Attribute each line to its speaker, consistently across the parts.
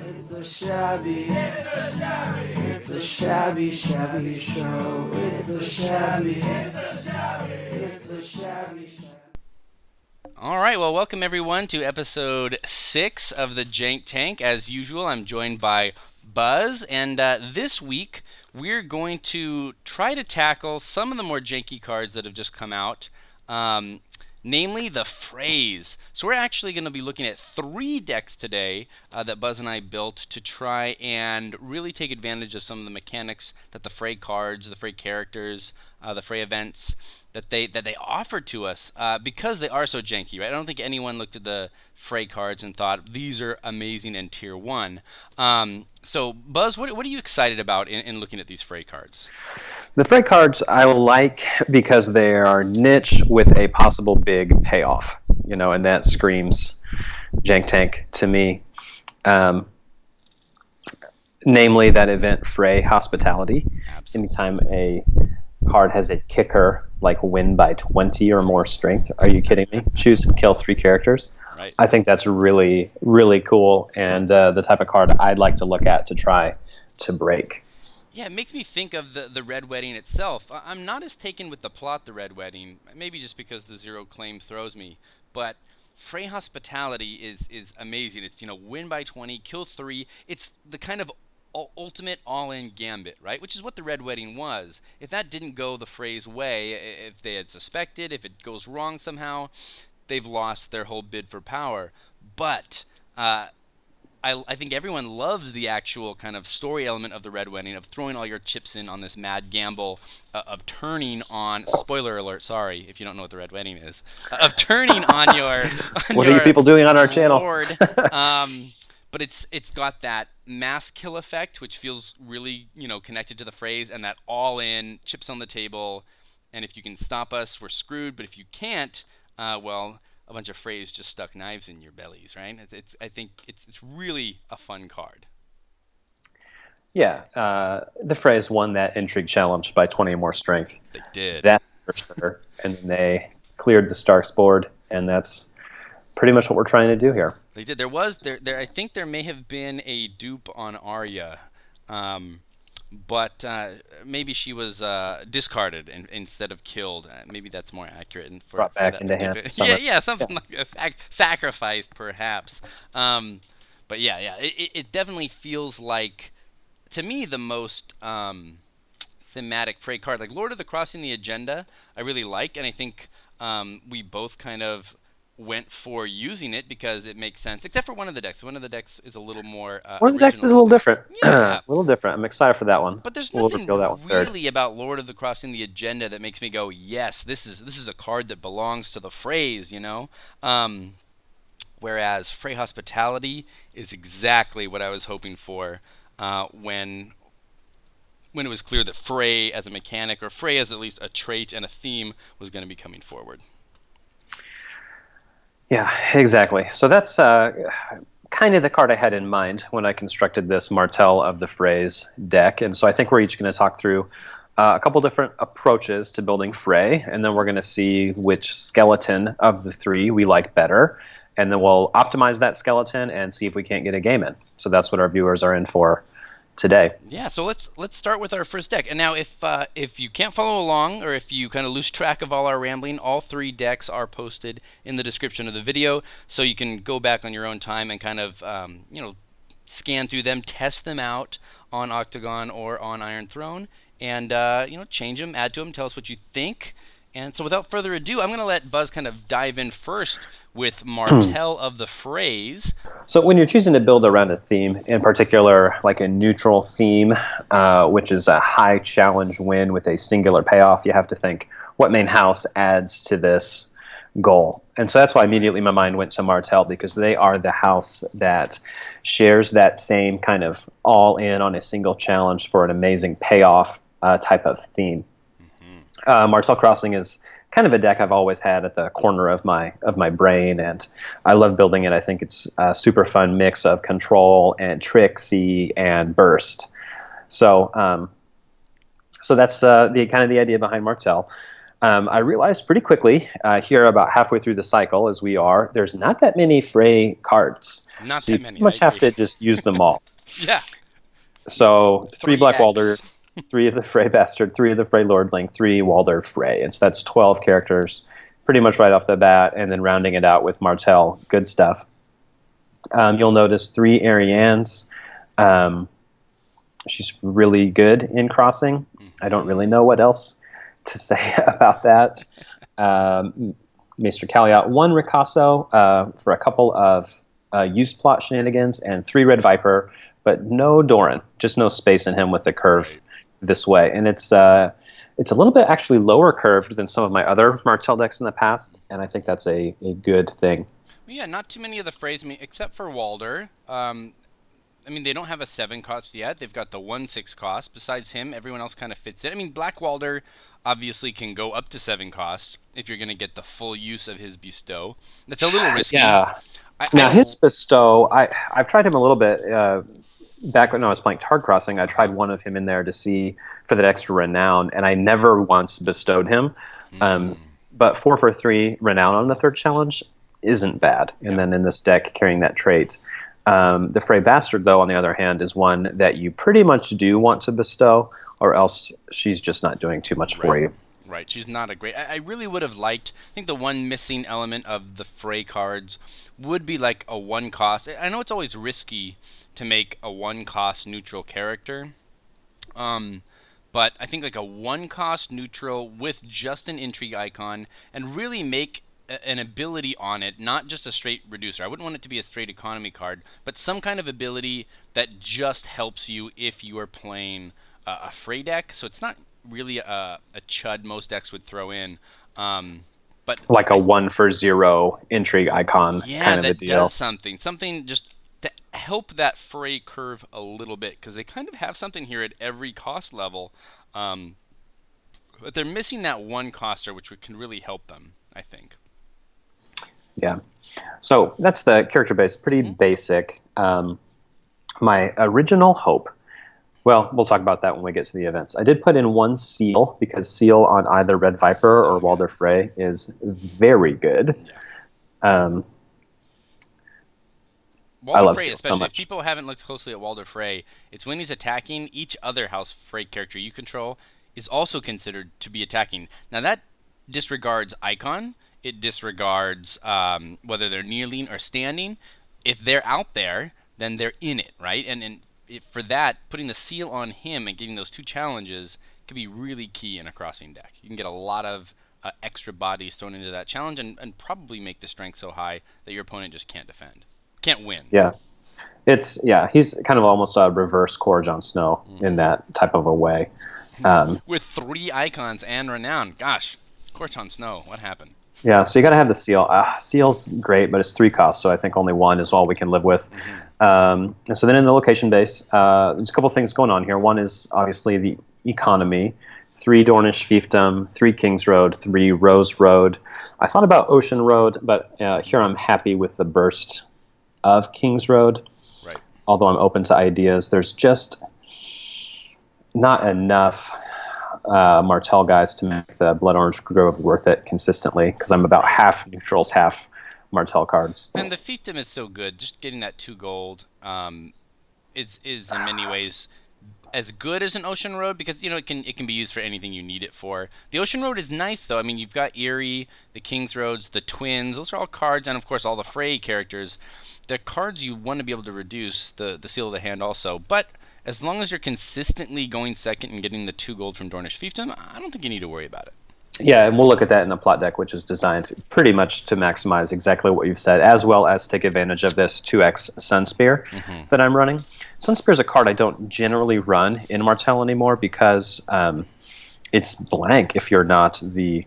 Speaker 1: It's a shabby show.
Speaker 2: All right, well, welcome everyone to episode 6 of the Jank Tank. As usual, I'm joined by Buzz, and this week we're going to try to tackle some of the more janky cards that have just come out, namely the Freys. So we're actually going to be looking at 3 decks today that Buzz and I built to try and really take advantage of some of the mechanics that the Frey cards, the Frey characters, the Frey events that they offered to us because they are so janky, right? I don't think anyone looked at the Frey cards and thought these are amazing in Tier 1. So Buzz, what are you excited about in looking at these Frey cards?
Speaker 3: The Frey cards I like because they are niche with a possible big payoff, and that screams Jank Tank to me. Namely, that event Frey Hospitality. Anytime a card has a kicker like win by 20 or more strength, are you kidding me? Choose and kill 3 characters.
Speaker 2: Right.
Speaker 3: I think that's really, really cool, and the type of card I'd like to look at to try to break.
Speaker 2: Yeah, it makes me think of the Red Wedding itself. I'm not as taken with the plot, the Red Wedding, maybe just because the zero claim throws me, but Frey Hospitality is amazing. It's, win by 20, kill 3. It's the kind of ultimate all-in gambit, right? Which is what the Red Wedding was. If that didn't go the Frey's way, if they had suspected, if it goes wrong somehow, they've lost their whole bid for power. But I think everyone loves the actual kind of story element of the Red Wedding, of throwing all your chips in on this mad gamble, of turning on, spoiler alert, sorry if you don't know what the Red Wedding is, of turning on your
Speaker 3: what are you people doing on our channel?
Speaker 2: Lord. But it's got that mass kill effect, which feels really, connected to the phrase, and that all-in, chips on the table, and if you can stop us, we're screwed, but if you can't, well, a bunch of Freys just stuck knives in your bellies, right? I think it's really a fun card.
Speaker 3: Yeah, the Freys won that intrigue challenge by 20 or more strength.
Speaker 2: They did.
Speaker 3: That's for sure. And then they cleared the Starks board, and that's pretty much what we're trying to do here.
Speaker 2: They did. I think there may have been a dupe on Arya, but maybe she was discarded instead of killed. Maybe that's more accurate. And
Speaker 3: brought back into hand.
Speaker 2: Something like a sacrificed, perhaps. But yeah, it definitely feels like, to me, the most thematic Frey card. Like Lord of the Crossing the Agenda, I really like, and I think we both kind of went for using it because it makes sense, except for one of the decks. One of the decks is a little more
Speaker 3: one of the decks is a little different.
Speaker 2: Yeah.
Speaker 3: A little different. I'm excited for that one.
Speaker 2: But there's nothing really about Lord of the Crossing the Agenda that makes me go, yes, this is a card that belongs to the Freys, whereas Frey Hospitality is exactly what I was hoping for when it was clear that Frey as a mechanic, or Frey as at least a trait and a theme, was going to be coming forward.
Speaker 3: Yeah, exactly. So that's kind of the card I had in mind when I constructed this Martell of the Freys deck. And so I think we're each going to talk through a couple different approaches to building Frey, and then we're going to see which skeleton of the 3 we like better. And then we'll optimize that skeleton and see if we can't get a game in. So that's what our viewers are in for today.
Speaker 2: Yeah, so let's start with our first deck. And now if you can't follow along, or if you kind of lose track of all our rambling, all 3 decks are posted in the description of the video, so you can go back on your own time and kind of scan through them, test them out on Octagon or on Iron Throne, and change them, add to them, tell us what you think. And so without further ado, I'm going to let Buzz kind of dive in first with Martell of the Freys.
Speaker 3: So when you're choosing to build around a theme, in particular like a neutral theme, which is a high challenge win with a singular payoff, you have to think, what main house adds to this goal? And so that's why immediately my mind went to Martell, because they are the house that shares that same kind of all-in on a single challenge for an amazing payoff type of theme. Martell Crossing is kind of a deck I've always had at the corner of my brain, and I love building it. I think it's a super fun mix of control and tricksy and burst. So that's the kind of the idea behind Martell. I realized pretty quickly here about halfway through the cycle, as we are, there's not that many Frey cards.
Speaker 2: Not
Speaker 3: So
Speaker 2: that
Speaker 3: you
Speaker 2: many.
Speaker 3: pretty much have to just use them all.
Speaker 2: Yeah.
Speaker 3: So 3 Black
Speaker 2: 3x.
Speaker 3: Walder, 3 of the Frey Bastard, 3 of the Frey Lordling, 3 Walder Frey. And so that's 12 characters pretty much right off the bat, and then rounding it out with Martell. Good stuff. You'll notice 3 Arianes. She's really good in crossing. I don't really know what else to say about that. Maester Caliot, 1 Ricasso for a couple of used plot shenanigans, and 3 Red Viper, but no Doran, just no space in him with the curve this way. And it's a little bit actually lower curved than some of my other Martell decks in the past, and I think that's a good thing.
Speaker 2: Well, yeah, not too many of the Freys, except for Walder. I mean, they don't have a 7 cost yet. They've got the 1/6 cost. Besides him, everyone else kind of fits it. I mean, Black Walder obviously can go up to 7 cost if you're going to get the full use of his bestow. That's a little risky.
Speaker 3: Yeah. Now, his bestow, I've tried him a little bit. Back when I was playing Targ Crossing, I tried one of him in there to see for that extra renown, and I never once bestowed him. But 4 for 3 renown on the 3rd challenge isn't bad. And then in this deck, carrying that trait. The Frey Bastard, though, on the other hand, is one that you pretty much do want to bestow, or else she's just not doing too much for you.
Speaker 2: Right, she's not a great... I really would have liked... I think the one missing element of the Frey cards would be like a 1 cost. I know it's always risky to make a 1 cost neutral character, but I think like a 1 cost neutral with just an intrigue icon, and really make an ability on it, not just a straight reducer. I wouldn't want it to be a straight economy card, but some kind of ability that just helps you if you are playing a Frey deck. So it's not really a chud most decks would throw in, but
Speaker 3: like a 1 for 0 intrigue icon kind of a deal.
Speaker 2: Yeah, that does something just to help that Frey curve a little bit, because they kind of have something here at every cost level, but they're missing that 1 coster, which can really help them, I think.
Speaker 3: Yeah. So that's the character base. Pretty basic. My original hope, well, we'll talk about that when we get to the events. I did put in 1 Seal, because Seal on either Red Viper or Walder Frey is very good.
Speaker 2: Walder
Speaker 3: I love
Speaker 2: Frey,
Speaker 3: Seal
Speaker 2: especially
Speaker 3: so much.
Speaker 2: if people haven't looked closely at Walder Frey, it's when he's attacking, each other house Frey character you control is also considered to be attacking. Now that disregards icon. It disregards whether they're kneeling or standing. If they're out there, then they're in it, right? And for that, putting the seal on him and getting those 2 challenges could be really key in a crossing deck. You can get a lot of extra bodies thrown into that challenge, and probably make the strength so high that your opponent just can't defend. Can't win.
Speaker 3: Yeah. He's kind of almost a reverse core Jon Snow in that type of a way.
Speaker 2: With 3 icons and renown. Gosh, Core Jon Snow, what happened?
Speaker 3: Yeah, so you got to have the Seal. Seal's great, but it's 3 costs, so I think only 1 is all we can live with. And so then in the location base, there's a couple things going on here. One is obviously the economy. 3 Dornish Fiefdom, 3 Kings Road, 3 Rose Road. I thought about Ocean Road, but here I'm happy with the burst of Kings Road.
Speaker 2: Right.
Speaker 3: Although I'm open to ideas. There's just not enough Martell guys to make the Blood Orange Grove worth it consistently, because I'm about half neutrals, half Martell cards.
Speaker 2: And the Fiefdom is so good. Just getting that 2 gold is in many ways as good as an Ocean Road, because it can be used for anything you need it for. The Ocean Road is nice though. I mean, you've got Eerie, the King's Roads, the Twins. Those are all cards, and of course all the Frey characters. They're cards you want to be able to reduce the Seal of the Hand also. But as long as you're consistently going second and getting the 2 gold from Dornish Fiefdom, I don't think you need to worry about it.
Speaker 3: Yeah, and we'll look at that in the plot deck, which is designed pretty much to maximize exactly what you've said, as well as take advantage of this 2x Sunspear that I'm running. Sunspear is a card I don't generally run in Martell anymore, because it's blank if you're not the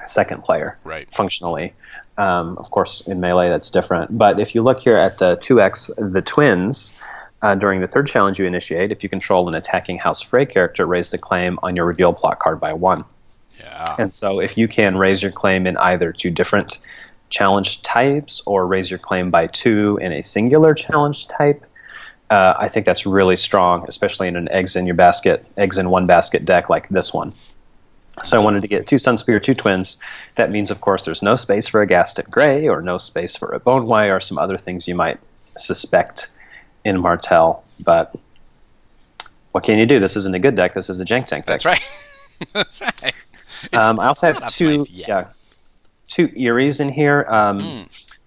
Speaker 3: second player,
Speaker 2: right?
Speaker 3: Functionally. Of course, in Melee, that's different. But if you look here at the 2x, the Twins, during the 3rd challenge you initiate, if you control an attacking House Frey character, raise the claim on your reveal plot card by 1.
Speaker 2: Yeah.
Speaker 3: And so if you can raise your claim in either 2 different challenge types, or raise your claim by 2 in a singular challenge type, I think that's really strong, especially in an eggs in 1 basket deck like this one. So I wanted to get 2 Sunspear, 2 Twins. That means, of course, there's no space for a Gaston Grey or no space for a Bonewire or some other things you might suspect in Martell. But what can you do? This isn't a good deck. This is a Jank Tank deck.
Speaker 2: That's right. That's right.
Speaker 3: I also have 2 Eries in here,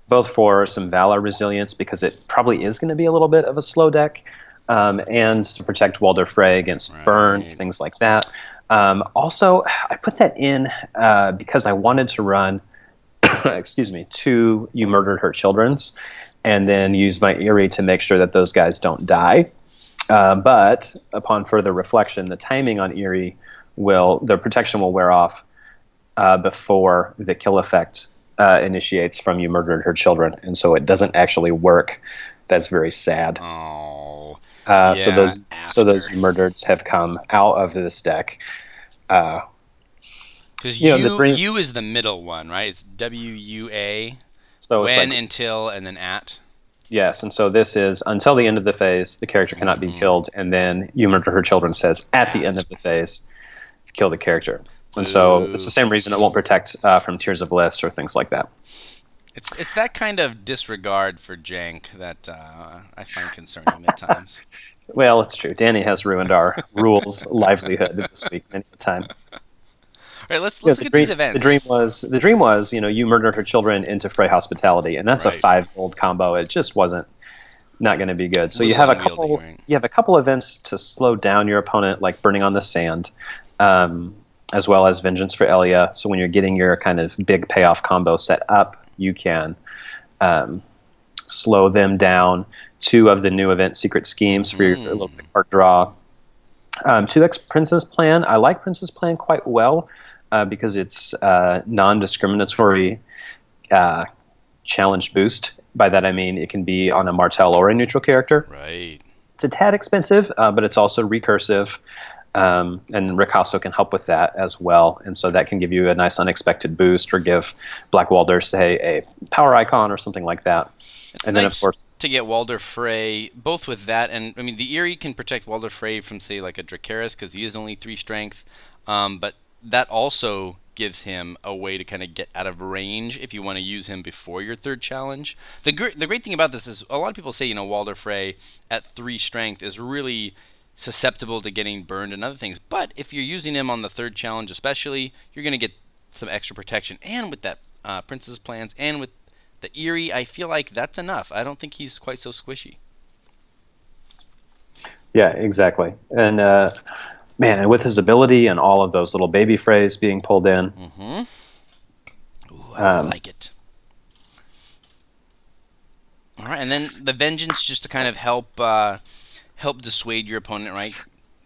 Speaker 3: both for some Valor resilience because it probably is going to be a little bit of a slow deck, and to protect Walder Frey against burn, things like that. Also, I put that in because I wanted to run, 2 You Murdered Her Children's, and then use my Eerie to make sure that those guys don't die. But upon further reflection, the timing on Eerie the protection will wear off before the kill effect initiates from You Murdered Her Children, and so it doesn't actually work. That's very sad.
Speaker 2: Oh.
Speaker 3: So those You Murdereds have come out of this deck.
Speaker 2: Because you is the middle one, right? It's WUA.
Speaker 3: So
Speaker 2: when, until, and then at.
Speaker 3: Yes, and so this is until the end of the phase, the character cannot be killed, and then You Murder Her Children says at the end of the phase, kill the character. And so it's the same reason it won't protect from Tears of Bliss or things like that.
Speaker 2: It's that kind of disregard for Jank that I find concerning at times.
Speaker 3: Well, it's true. Danny has ruined our rules livelihood this week many a time.
Speaker 2: All right, let's look at these events.
Speaker 3: The dream was, You Murdered Her Children into Frey Hospitality, and that's a 5 gold combo. It just wasn't not going to be good. So you have a couple events to slow down your opponent, like Burning on the Sand, as well as Vengeance for Elia. So when you're getting your kind of big payoff combo set up, you can slow them down. 2 of the new event Secret Schemes for your little card draw. 2x Princess Plan. I like Princess Plan quite well because it's non-discriminatory challenge boost. By that I mean it can be on a Martell or a neutral character.
Speaker 2: Right.
Speaker 3: It's a tad expensive, but it's also recursive. And Ricasso can help with that as well, and so that can give you a nice unexpected boost, or give Black Walder, say, a power icon or something like that.
Speaker 2: It's
Speaker 3: and
Speaker 2: nice
Speaker 3: then, of course,
Speaker 2: to get Walder Frey, both with that and, I mean, the Eerie can protect Walder Frey from, say, like a Dracarys, because he is only 3 strength, but that also gives him a way to kind of get out of range if you want to use him before your 3rd challenge. The great thing about this is a lot of people say, Walder Frey at 3 strength is really susceptible to getting burned and other things, but if you're using him on the 3rd challenge especially, you're going to get some extra protection, and with that Princess Plans and with the Eerie, I feel like that's enough. I don't think he's quite so squishy. Yeah,
Speaker 3: exactly. And man, and with his ability and all of those little baby Freys being pulled in,
Speaker 2: Ooh, I like it. All right, and then the Vengeance, just to kind of help dissuade your opponent, right?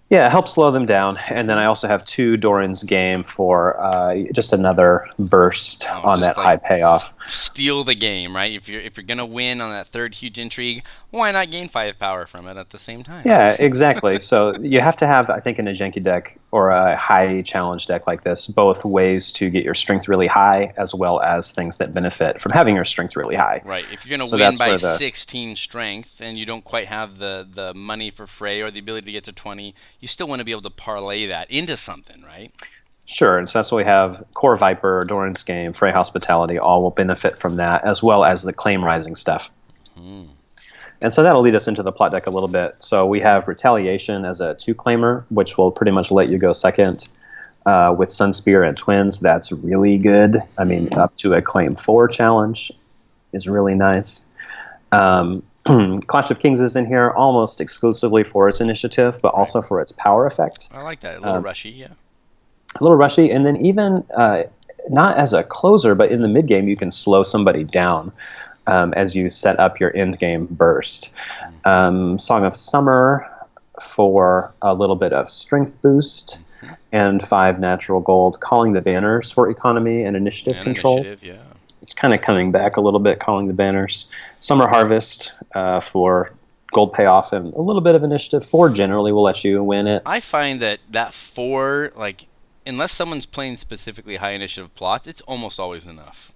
Speaker 3: Yeah, help slow them down. And then I also have 2 Doran's Game for just another burst on that high payoff.
Speaker 2: Steal the game, right? If you're gonna win on that 3rd huge intrigue, why not gain 5 power from it at the same time?
Speaker 3: Yeah, exactly. So you have to have, I think, in a Janky deck or a high challenge deck like this, both ways to get your strength really high, as well as things that benefit from having your strength really high.
Speaker 2: Right. If you're gonna win by 16 strength and you don't quite have the money for Frey or the ability to get to 20, you still want to be able to parlay that into something, right?
Speaker 3: Sure, and so that's what we have. Core Viper, Doran's Game, Frey Hospitality, all will benefit from that, as well as the Claim Rising stuff. And so that'll lead us into the plot deck a little bit. So we have Retaliation as a 2-claimer, which will pretty much let you go second. With Sunspear and Twins, that's really good. I mean, up to a Claim 4 challenge is really nice. Clash of Kings is in here almost exclusively for its initiative, but also for its power effect.
Speaker 2: I like that. A little rushy, yeah.
Speaker 3: A little rushy, and then even not as a closer, but in the mid game, you can slow somebody down as you set up your end game burst. Song of Summer for a little bit of strength boost, and 5 natural gold. Calling the Banners for economy and initiative control.
Speaker 2: Yeah.
Speaker 3: It's kind of coming back a little bit, Calling the Banners. Summer Harvest for gold payoff and a little bit of initiative. 4 generally will let you win it.
Speaker 2: I find that 4, like, unless someone's playing specifically high initiative plots, it's almost always enough.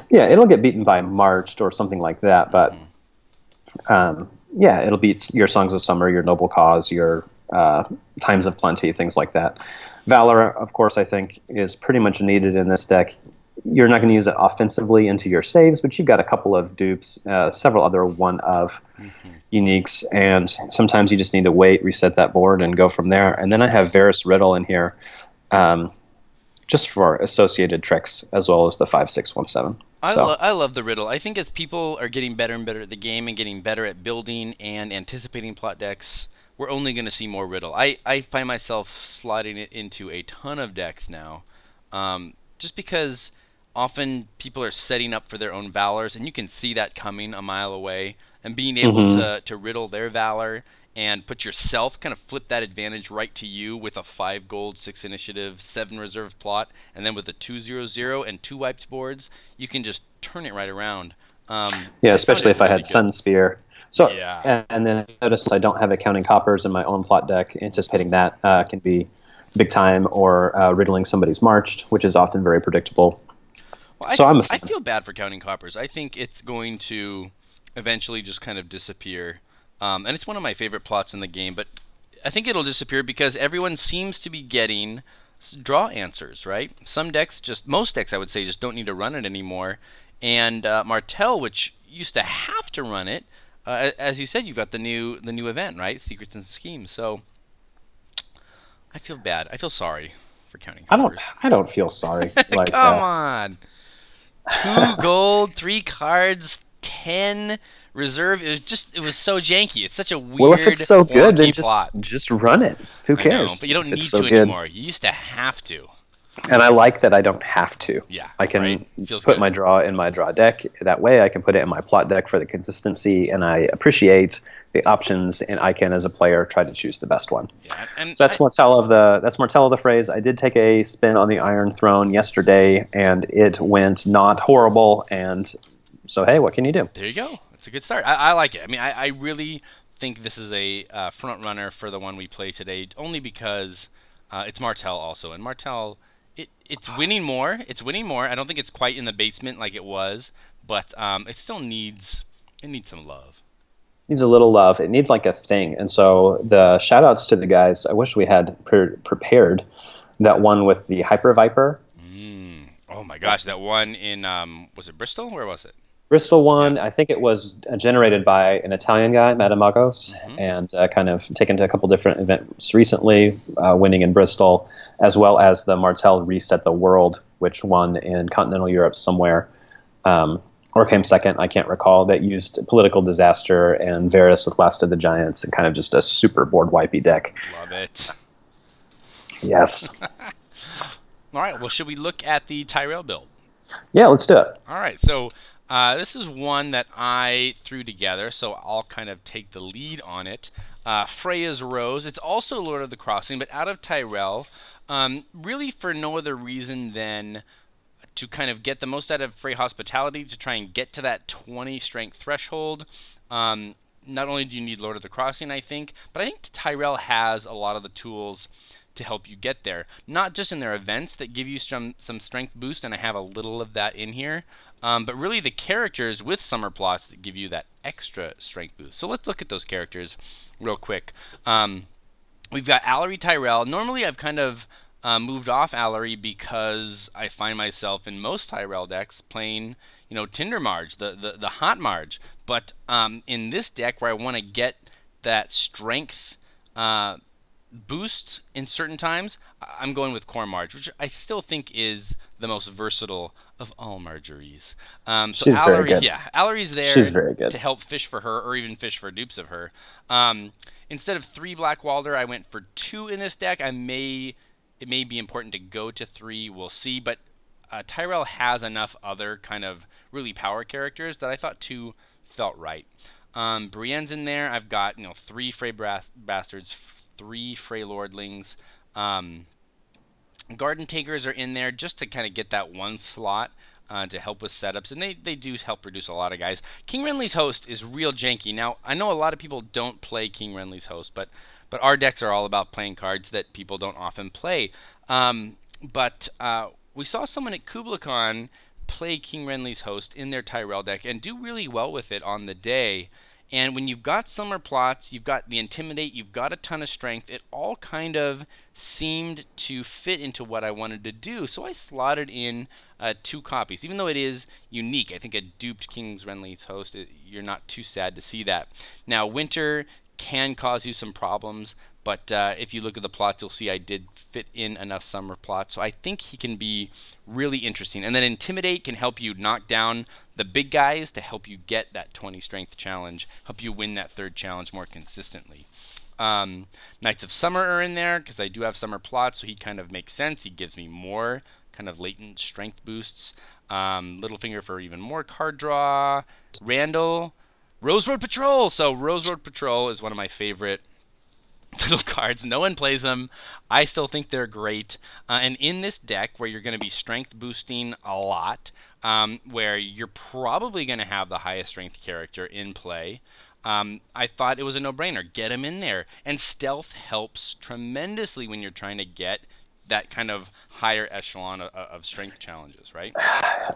Speaker 3: Yeah, it'll get beaten by Marched or something like that, but yeah, it'll beat your Songs of Summer, your Noble Cause, your times of plenty, things like that. Valor, of course, I think is pretty much needed in this deck. You're not going to use it offensively into your saves, but you've got a couple of dupes, several other one-of uniques, and sometimes you just need to wait, reset that board, and go from there. And then I have Varus Riddle in here, just for associated tricks, as well as the 5-6-1-7.
Speaker 2: I love the Riddle. I think as people are getting better and better at the game and getting better at building and anticipating plot decks, we're only going to see more Riddle. I find myself sliding it into a ton of decks now, just because often people are setting up for their own Valors, and you can see that coming a mile away, and being able to riddle their Valor and put yourself, kind of flip that advantage right to you with a 5 gold, 6 initiative, 7 reserve plot, and then with the 2/0/0 and 2 wiped boards, you can just turn it right around.
Speaker 3: Especially if I had Sun Spear. So,
Speaker 2: yeah.
Speaker 3: And then notice I don't have Accounting Coppers in my own plot deck. Anticipating that can be big time, or riddling somebody's Marched, which is often very predictable.
Speaker 2: Well, I feel bad for Counting Coppers. I think it's going to eventually just kind of disappear. And it's one of my favorite plots in the game, but I think it'll disappear because everyone seems to be getting draw answers, right? Most decks I would say just don't need to run it anymore. And Martell, which used to have to run it, as you said, you've got the new event, right? Secrets and Schemes. So I feel bad. I feel sorry for Counting Coppers.
Speaker 3: I don't feel sorry. Like,
Speaker 2: come on. 2 gold, 3 cards, 10 reserve. It was so janky. It's such a weird,
Speaker 3: well, if it's so good, then
Speaker 2: plot.
Speaker 3: just run it. Who cares?
Speaker 2: I know, but you don't need to anymore. You used to have to.
Speaker 3: And I like that I don't have to.
Speaker 2: Yeah,
Speaker 3: I can
Speaker 2: put
Speaker 3: good. My draw in my draw deck. That way I can put it in my plot deck for the consistency, and I appreciate the options, and I can, as a player, try to choose the best one.
Speaker 2: Yeah, and
Speaker 3: so that's Martell of the Freys. I did take a spin on the Iron Throne yesterday, and it went not horrible, and so hey, what can you do?
Speaker 2: There you go. It's a good start. I like it. I mean, I really think this is a front runner for the one we play today, only because it's Martell also, and Martell, it's winning more. It's winning more. I don't think it's quite in the basement like it was, but it still needs some love.
Speaker 3: Needs a little love. It needs like a thing. And so the shout outs to the guys, I wish we had prepared that one with the Hyper Viper.
Speaker 2: Oh my gosh, that one in was it Bristol? Where was it?
Speaker 3: Bristol one. I think it was generated by an Italian guy, Matamagos, and kind of taken to a couple different events recently, winning in Bristol, as well as the Martell Reset the World, which won in continental Europe somewhere, or came second, I can't recall, that used Political Disaster and Varus with Last of the Giants, and kind of just a super board wipey deck.
Speaker 2: Love it.
Speaker 3: Yes.
Speaker 2: All right, well, should we look at the Tyrell build?
Speaker 3: Yeah, let's do it.
Speaker 2: All right, so this is one that I threw together, so I'll kind of take the lead on it. Freya's Rose. It's also Lord of the Crossing, but out of Tyrell, really for no other reason than to kind of get the most out of Frey Hospitality, to try and get to that 20 strength threshold. Not only do you need Lord of the Crossing, I think, but I think Tyrell has a lot of the tools to help you get there. Not just in their events that give you some strength boost, and I have a little of that in here, but really the characters with summer plots that give you that extra strength boost. So let's look at those characters real quick. We've got Allery Tyrell. Normally I've kind of moved off Allery because I find myself in most Tyrell decks playing, Tinder Marge, the hot Marge. But in this deck where I want to get that strength boost in certain times, I'm going with Core Marge, which I still think is the most versatile of all Marjories.
Speaker 3: She's very good.
Speaker 2: Yeah, Allery's there.
Speaker 3: She's very good
Speaker 2: to help fish for her, or even fish for dupes of her. Instead of 3 Black Walder, I went for 2 in this deck. It may be important to go to 3. We'll see, but Tyrell has enough other kind of really power characters that I thought 2 felt right. Brienne's in there. I've got 3 Frey Bastards, 3 Frey Lordlings. Garden Takers are in there just to kind of get that one slot to help with setups, and they do help reduce a lot of guys. King Renly's Host is real janky. Now, I know a lot of people don't play King Renly's Host, but our decks are all about playing cards that people don't often play. But we saw someone at KublaCon play King Renly's Host in their Tyrell deck and do really well with it on the day. And when you've got summer plots, you've got the Intimidate, you've got a ton of strength, it all kind of seemed to fit into what I wanted to do. So I slotted in 2 copies, even though it is unique. I think a duped King's Renly's Host, you're not too sad to see that. Now, winter can cause you some problems, but if you look at the plots, you'll see I did fit in enough summer plots. So I think he can be really interesting. And then Intimidate can help you knock down the big guys to help you get that 20 strength challenge, help you win that 3rd challenge more consistently. Knights of Summer are in there because I do have summer plots, so he kind of makes sense. He gives me more kind of latent strength boosts. Littlefinger for even more card draw. Randall, Rose Road Patrol. So Rose Road Patrol is one of my favorite little cards. No one plays them. I still think they're great. And in this deck, where you're going to be strength boosting a lot, where you're probably going to have the highest strength character in play, I thought it was a no-brainer. Get him in there. And stealth helps tremendously when you're trying to get that kind of higher echelon of strength challenges, right?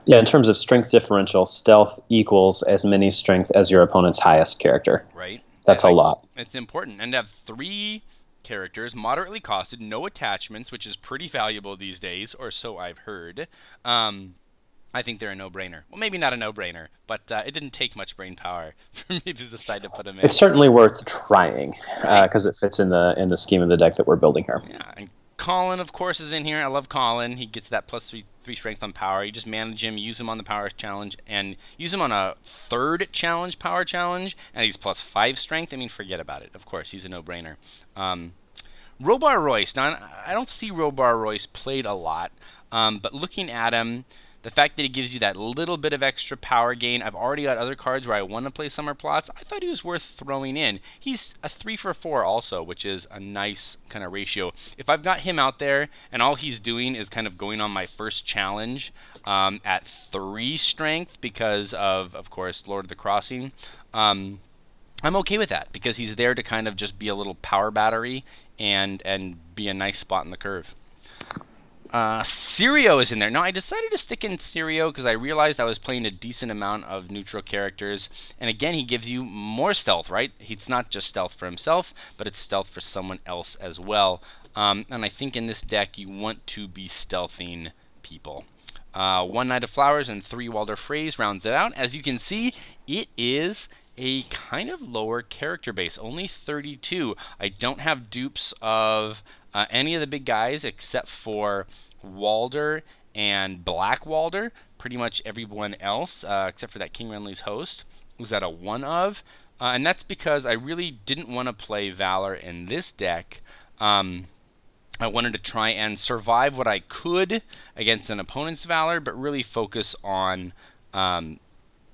Speaker 3: Yeah, in terms of strength differential, stealth equals as many strength as your opponent's highest character.
Speaker 2: Right.
Speaker 3: That's a lot.
Speaker 2: It's important. And to have 3 characters, moderately costed, no attachments, which is pretty valuable these days, or so I've heard. I think they're a no-brainer. Well, maybe not a no-brainer, but it didn't take much brain power for me to decide to put them in.
Speaker 3: It's certainly worth trying because it fits in the scheme of the deck that we're building here.
Speaker 2: Yeah, and Colin, of course, is in here. I love Colin. He gets that plus 3 strength on power. You just manage him, use him on the power challenge, and use him on a 3rd challenge, power challenge, and he's plus 5 strength. I mean, forget about it. Of course, he's a no-brainer. Robar Royce. Now, I don't see Robar Royce played a lot, but looking at him, the fact that he gives you that little bit of extra power gain, I've already got other cards where I want to play summer plots. I thought he was worth throwing in. He's a 3 for 4 also, which is a nice kind of ratio. If I've got him out there and all he's doing is kind of going on my first challenge at 3 strength because of course, Lord of the Crossing, I'm okay with that because he's there to kind of just be a little power battery and be a nice spot in the curve. Sirio is in there. Now, I decided to stick in Sirio because I realized I was playing a decent amount of neutral characters. And again, he gives you more stealth, right? He's not just stealth for himself, but it's stealth for someone else as well. And I think in this deck, you want to be stealthing people. 1 Knight of Flowers and 3 Walder Freys rounds it out. As you can see, it is a kind of lower character base, only 32. I don't have dupes of any of the big guys except for Walder and Black Walder. Pretty much everyone else, except for that King Renly's Host, was at a 1 of. And that's because I really didn't want to play Valor in this deck. I wanted to try and survive what I could against an opponent's Valor, but really focus on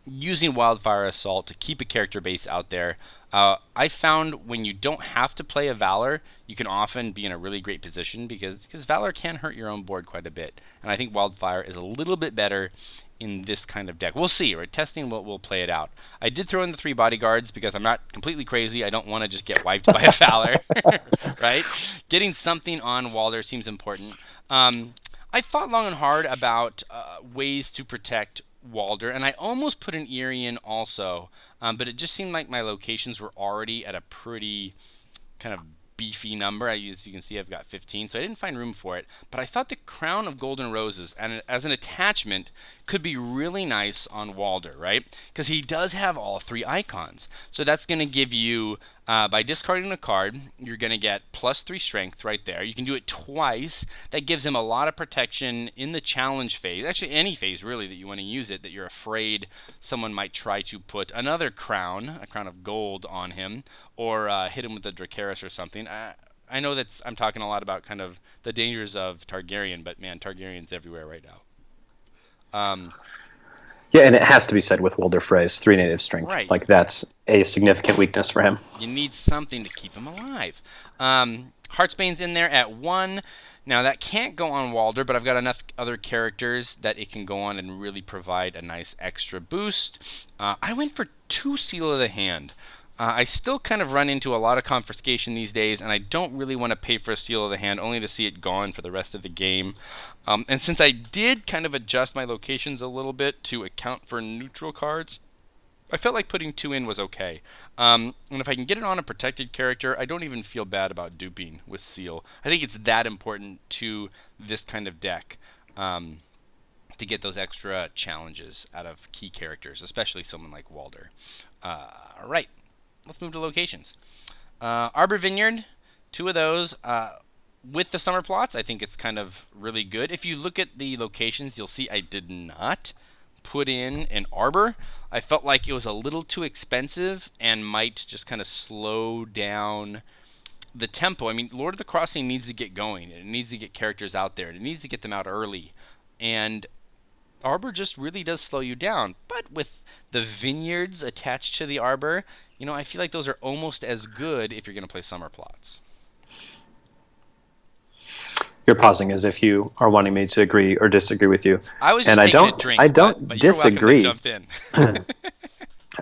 Speaker 2: using Wildfire Assault to keep a character base out there. I found when you don't have to play a Valor, you can often be in a really great position because Valor can hurt your own board quite a bit. And I think Wildfire is a little bit better in this kind of deck. We'll see. We're testing what we'll play it out. I did throw in the 3 bodyguards because I'm not completely crazy. I don't want to just get wiped by a Valor, right? Getting something on Walder seems important. I thought long and hard about ways to protect Walder, and I almost put an Eerie in also, but it just seemed like my locations were already at a pretty kind of beefy number. As you can see, I've got 15, so I didn't find room for it. But I thought the Crown of Golden Roses, and as an attachment, could be really nice on Walder, right? Because he does have all 3 icons. So that's going to give you, by discarding a card, you're going to get plus 3 strength right there. You can do it twice. That gives him a lot of protection in the challenge phase. Actually, any phase, really, that you want to use it, that you're afraid someone might try to put another crown, a crown of gold, on him, or hit him with a Dracarys or something. I know I'm talking a lot about kind of the dangers of Targaryen, but man, Targaryen's everywhere right now.
Speaker 3: Yeah, and it has to be said with Walder Freys, 3 native strength.
Speaker 2: Right.
Speaker 3: Like, that's a significant weakness for him.
Speaker 2: You need something to keep him alive. Heartsbane's in there at 1. Now, that can't go on Walder, but I've got enough other characters that it can go on and really provide a nice extra boost. I went for 2 Seal of the Hand. I still kind of run into a lot of confiscation these days, and I don't really want to pay for a Seal of the Hand only to see it gone for the rest of the game. And since I did kind of adjust my locations a little bit to account for neutral cards, I felt like putting 2 in was okay. And if I can get it on a protected character, I don't even feel bad about duping with Seal. I think it's that important to this kind of deck to get those extra challenges out of key characters, especially someone like Walder. All right, let's move to locations. Arbor Vineyard, 2 of those. With the summer plots, I think it's kind of really good. If you look at the locations, you'll see I did not put in an arbor. I felt like it was a little too expensive and might just kind of slow down the tempo. I mean, Lord of the Crossing needs to get going. It needs to get characters out there. It needs to get them out early. And arbor just really does slow you down. But with the vineyards attached to the arbor, you know, I feel like those are almost as good if you're going to play summer plots.
Speaker 3: You're pausing as if you are wanting me to agree or disagree with you.
Speaker 2: I was
Speaker 3: and
Speaker 2: just taking a drink.
Speaker 3: I don't
Speaker 2: but
Speaker 3: disagree.
Speaker 2: You're welcome to jump in.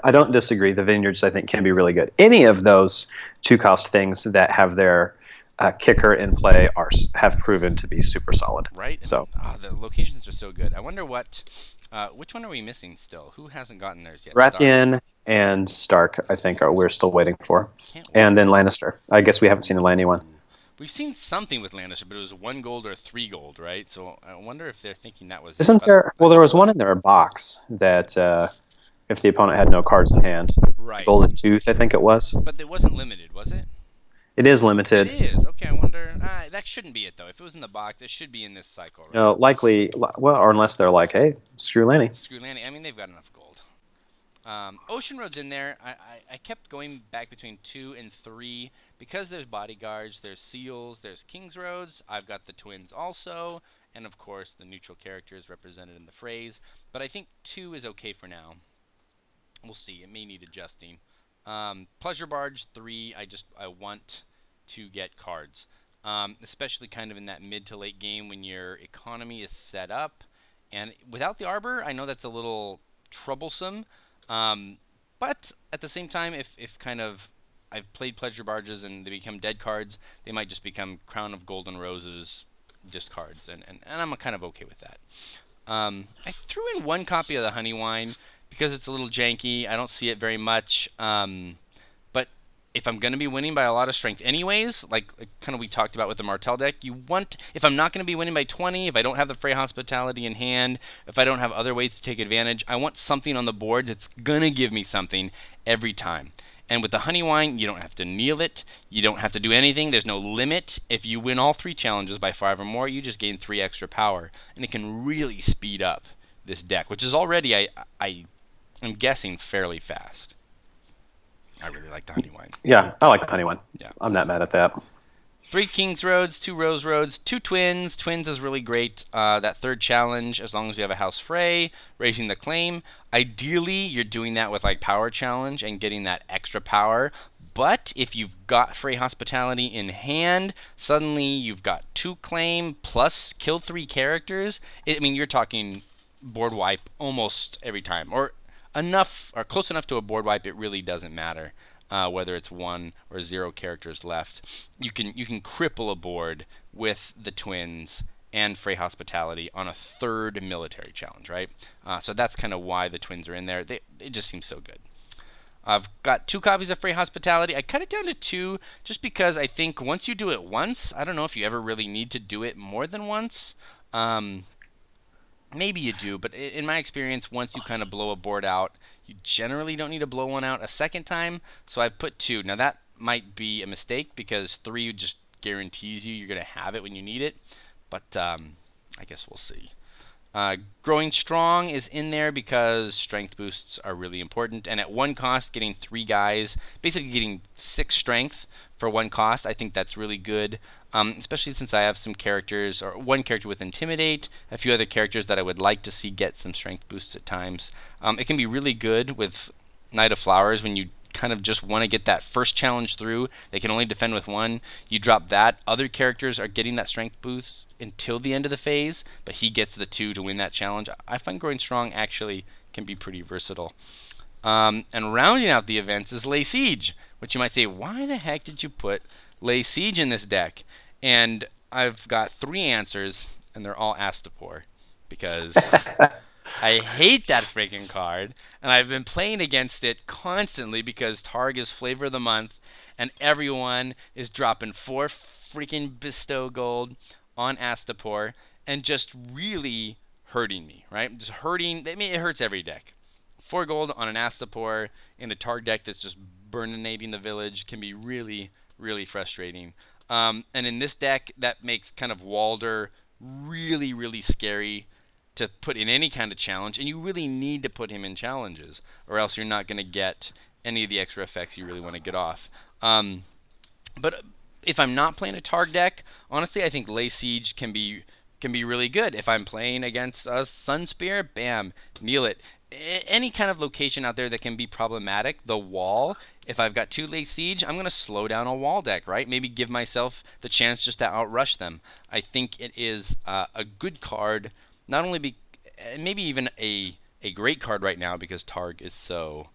Speaker 3: I don't disagree. The vineyards, I think, can be really good. Any of those 2-cost things that have their kicker in play have proven to be super solid.
Speaker 2: Right.
Speaker 3: So
Speaker 2: the locations are so good. I wonder what. Which one are we missing still? Who hasn't gotten theirs yet?
Speaker 3: Baratheon and Stark, I think, we're still waiting for. And then Lannister. I guess we haven't seen a Lanny one.
Speaker 2: We've seen something with Lannister, but it was 1 gold or 3 gold, right? So I wonder if they're thinking that was.
Speaker 3: Isn't there? Well, there was one in their box that if the opponent had no cards in hand,
Speaker 2: right.
Speaker 3: Golden Tooth, I think it was.
Speaker 2: But it wasn't limited, was it?
Speaker 3: It is limited.
Speaker 2: It is. Okay, I wonder. That shouldn't be it though. If it was in the box, it should be in this cycle. Right?
Speaker 3: No, likely. Well, or unless they're like, hey, screw Lanny.
Speaker 2: Screw Lanny. I mean, they've got enough gold. Ocean Road's in there. I kept going back between 2 and 3 because there's bodyguards, there's seals, there's King's Roads. I've got the twins also, and of course the neutral characters represented in the Freys. But I think 2 is okay for now. We'll see. It may need adjusting. Pleasure Barge 3. I want to get cards, especially kind of in that mid to late game when your economy is set up. And without the Arbor, I know that's a little troublesome. But at the same time, if kind of I've played Pleasure Barges and they become dead cards, they might just become Crown of Golden Roses discards, and I'm kind of okay with that. I threw in 1 copy of the Honey Wine because it's a little janky. I don't see it very much. But if I'm going to be winning by a lot of strength anyways, like kind of we talked about with the Martell deck, if I'm not going to be winning by 20, if I don't have the Frey Hospitality in hand, if I don't have other ways to take advantage, I want something on the board that's going to give me something every time. And with the Honey Wine, you don't have to kneel it. You don't have to do anything. There's no limit. If you win all 3 challenges by 5 or more, you just gain 3 extra power. And it can really speed up this deck, which is already, I'm guessing, fairly fast. I really like the Honey Wine.
Speaker 3: Yeah, I like the Honey Wine.
Speaker 2: Yeah.
Speaker 3: I'm not mad at that.
Speaker 2: 3 King's Roads, 2 Rose Roads, 2 Twins. Twins is really great. That 3rd challenge, as long as you have a House Frey, raising the claim. Ideally, you're doing that with like Power Challenge and getting that extra power. But if you've got Frey Hospitality in hand, suddenly you've got 2 claim plus kill 3 characters. I mean, you're talking board wipe almost every time, or enough or close enough to a board wipe. It really doesn't matter. Whether it's 1 or 0 characters left, you can cripple a board with the twins and Frey Hospitality on a 3rd military challenge, right? So that's kind of why the twins are in there. They just seem so good. I've got 2 copies of Frey Hospitality. I cut it down to 2 just because I think once you do it once, I don't know if you ever really need to do it more than once. Maybe you do, but in my experience, once you kind of blow a board out, you generally don't need to blow one out a second time, so I put 2. Now that might be a mistake because 3 just guarantees you're going to have it when you need it, but I guess we'll see. Growing Strong is in there because strength boosts are really important, and at 1 cost, getting 3 guys, basically getting 6 strength for 1 cost, I think that's really good. Especially since I have some characters, or 1 character with Intimidate, a few other characters that I would like to see get some strength boosts at times. It can be really good with Knight of Flowers when you kind of just want to get that first challenge through. They can only defend with 1. You drop that. Other characters are getting that strength boost until the end of the phase, but he gets the 2 to win that challenge. I find Growing Strong actually can be pretty versatile. And rounding out the events is Lay Siege, which you might say, why the heck did you put Lay Siege in this deck? And I've got 3 answers, and they're all Astapor, because I hate that freaking card, and I've been playing against it constantly because Targ is flavor of the month, and everyone is dropping 4 freaking bestow gold on Astapor and just really hurting me, right? Just hurting. I mean, it hurts every deck. 4 gold on an Astapor in a Targ deck that's just burninating the village can be really, really frustrating. And in this deck, that makes kind of Walder really, really scary to put in any kind of challenge, and you really need to put him in challenges, or else you're not going to get any of the extra effects you really want to get off. But if I'm not playing a Targ deck, honestly, I think Lay Siege can be really good. If I'm playing against a Sunspear, bam, kneel it. Any kind of location out there that can be problematic, the wall, if I've got 2 Lay Siege, I'm going to slow down a wall deck, right? Maybe give myself the chance just to outrush them. I think it is a good card, not only maybe even a great card right now because Targ is so...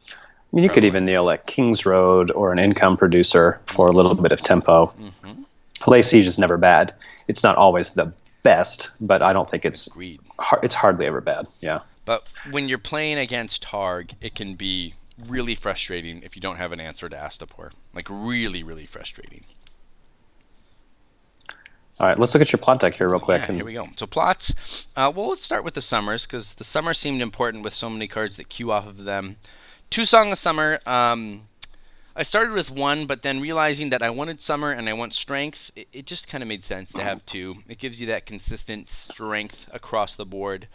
Speaker 3: I mean, you could even kneel at King's Road or an income producer for a little bit of tempo. Lay Siege is never bad. It's not always the best, but I don't think it's hardly ever bad. Yeah.
Speaker 2: But when you're playing against Targ, it can be really frustrating if you don't have an answer to Astapor. Like really, really frustrating.
Speaker 3: All right, let's look at your plot deck here real quick.
Speaker 2: Yeah, here we go. So plots, well, let's start with the summers because the summer seemed important with so many cards that queue off of them. 2 Song of Summer. I started with 1, but then realizing that I wanted Summer and I want Strength, it just kind of made sense to have 2. It gives you that consistent strength across the board.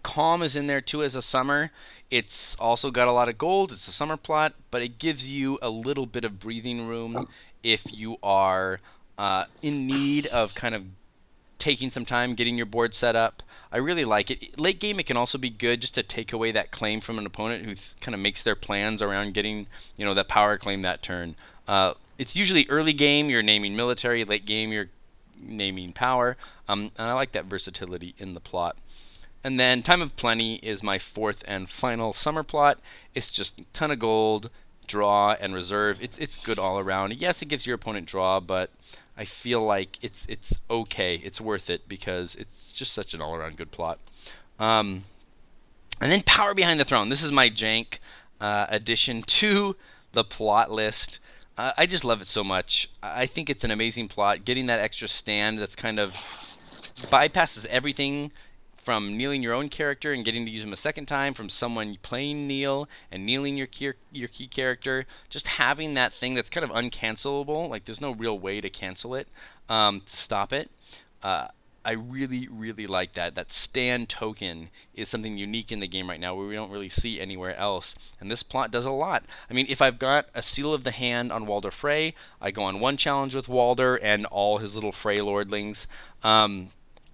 Speaker 2: Calm is in there too as a Summer. It's also got a lot of gold. It's a Summer plot, but it gives you a little bit of breathing room if you are in need of kind of taking some time getting your board set up. I really like it. Late game, it can also be good just to take away that claim from an opponent who kind of makes their plans around getting, that power claim that turn. It's usually early game, you're naming military. Late game, you're naming power. And I like that versatility in the plot. And then Time of Plenty is my 4th and final summer plot. It's just a ton of gold, draw, and reserve. It's good all around. Yes, it gives your opponent draw, but I feel like it's okay. It's worth it because it's just such an all-around good plot. And then Power Behind the Throne. This is my Jank addition to the plot list. I just love it so much. I think it's an amazing plot. Getting that extra stand that's kind of bypasses everything from kneeling your own character and getting to use him a second time, from someone playing kneel and kneeling your key character, just having that thing that's kind of uncancelable, like there's no real way to cancel it, to stop it. I really, really like that. That stand token is something unique in the game right now where we don't really see anywhere else, and this plot does a lot. I mean, if I've got a Seal of the Hand on Walder Frey, I go on 1 challenge with Walder and all his little Frey lordlings.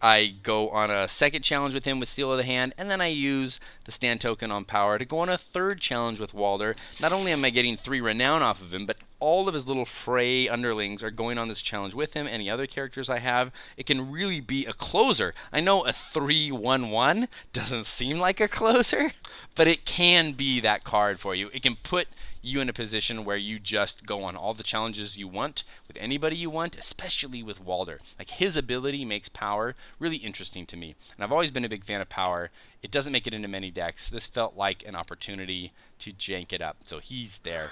Speaker 2: I go on a 2nd challenge with him with Seal of the Hand, and then I use the stand token on power to go on a 3rd challenge with Walder. Not only am I getting 3 renown off of him, but all of his little Frey underlings are going on this challenge with him. Any other characters I have, it can really be a closer. I know a 3/1/1 doesn't seem like a closer, but it can be that card for you. It can put you in a position where you just go on all the challenges you want with anybody you want, especially with Walder. Like, his ability makes power really interesting to me, and I've always been a big fan of power. It doesn't make it into many decks. This felt like an opportunity to jank it up, so he's there.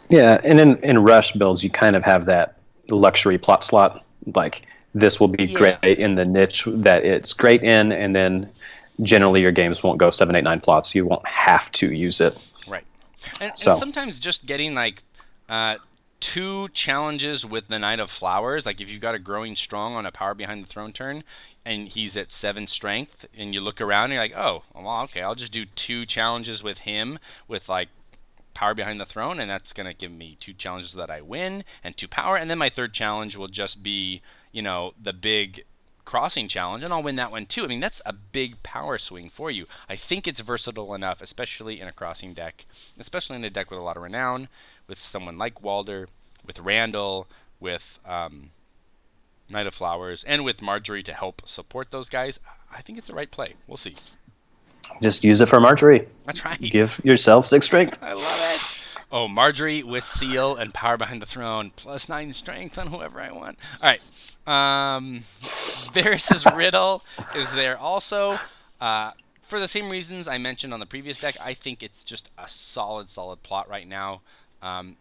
Speaker 3: Yeah, and in rush builds, you kind of have that luxury plot slot. Like, this will be great in the niche that it's great in, and then generally your games won't go 7, 8, 9 plots. You won't have to use it.
Speaker 2: Right. And sometimes just getting like 2 challenges with the Knight of Flowers, like if you've got a Growing Strong on a Power Behind the Throne turn and he's at 7 strength, and you look around and you're like, oh, well, okay, I'll just do 2 challenges with him with like Power Behind the Throne, and that's going to give me 2 challenges that I win and 2 power, and then my 3rd challenge will just be, the big crossing challenge, and I'll win that one too. I mean, that's a big power swing for you. I think it's versatile enough, especially in a crossing deck, especially in a deck with a lot of renown, with someone like Walder, with Randall, with Knight of Flowers, and with Marjorie to help support those guys. I think it's the right play. We'll see.
Speaker 3: Just use it for Marjorie.
Speaker 2: That's right.
Speaker 3: Give yourself 6 strength.
Speaker 2: I love it. Oh, Marjorie with Seal and Power Behind the Throne, +9 strength on whoever I want. All right. Varys's Riddle is there also. For the same reasons I mentioned on the previous deck, I think it's just a solid plot right now. And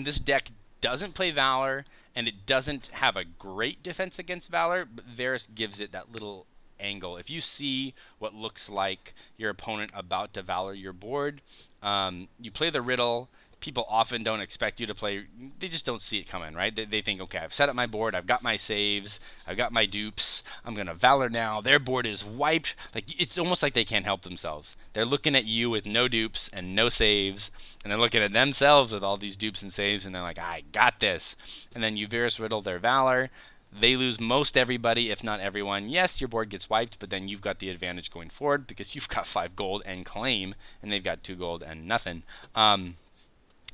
Speaker 2: this deck doesn't play Valor, and it doesn't have a great defense against Valor, but Varys gives it that little angle. If you see what looks like your opponent about to Valor your board, you play the Riddle. People often don't expect you to play. They just don't see it coming, right? They think, okay, I've set up my board. I've got my saves. I've got my dupes. I'm going to Valor now. Their board is wiped. Like, it's almost like they can't help themselves. They're looking at you with no dupes and no saves, and they're looking at themselves with all these dupes and saves, and they're like, I got this. And then you Varys Riddle their Valor. They lose most everybody, if not everyone. Yes, your board gets wiped, but then you've got the advantage going forward because you've got 5 gold and claim, and they've got 2 gold and nothing.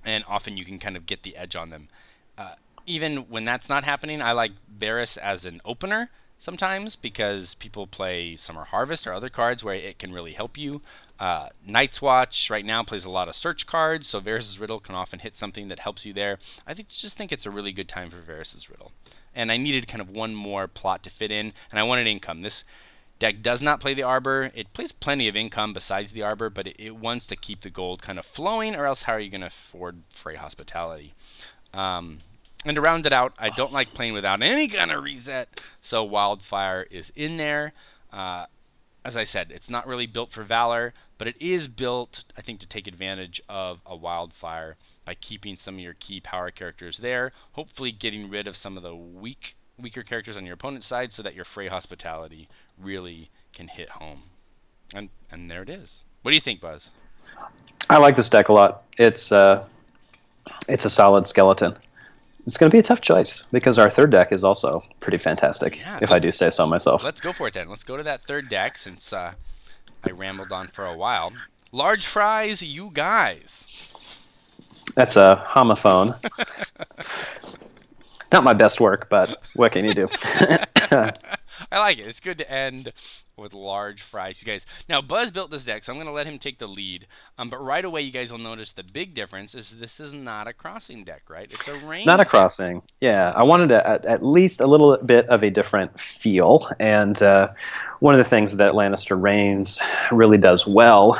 Speaker 2: And often you can kind of get the edge on them. Even when that's not happening, I like Varys as an opener sometimes because people play Summer Harvest or other cards where it can really help you. Night's Watch right now plays a lot of search cards, so Varys' Riddle can often hit something that helps you there. I just think it's a really good time for Varys' Riddle. And I needed kind of one more plot to fit in, and I wanted income. This deck does not play the Arbor. It plays plenty of income besides the Arbor, but it wants to keep the gold kind of flowing, or else how are you going to afford Frey Hospitality? And to round it out, I don't like playing without any kind of reset, so Wildfire is in there. As I said, it's not really built for Valor, but it is built, I think, to take advantage of a Wildfire by keeping some of your key power characters there, hopefully getting rid of some of the weaker characters on your opponent's side so that your Frey Hospitality really can hit home. And there it is. What do you think, Buzz?
Speaker 3: I like this deck a lot. It's a solid skeleton. It's going to be a tough choice because our third deck is also pretty fantastic, if I do say so myself.
Speaker 2: Let's go for it then. Let's go to that third deck since I rambled on for a while. Large Freys, you guys.
Speaker 3: That's a homophone. Not my best work, but what can you do?
Speaker 2: I like it. It's good to end with Large Freys, you guys. Now, Buzz built this deck, so I'm going to let him take the lead. But right away, you guys will notice the big difference is this is not a crossing deck, right? It's a range
Speaker 3: Not a
Speaker 2: deck.
Speaker 3: crossing. Yeah, I wanted at least a little bit of a different feel. And one of the things that Lannister Reigns really does well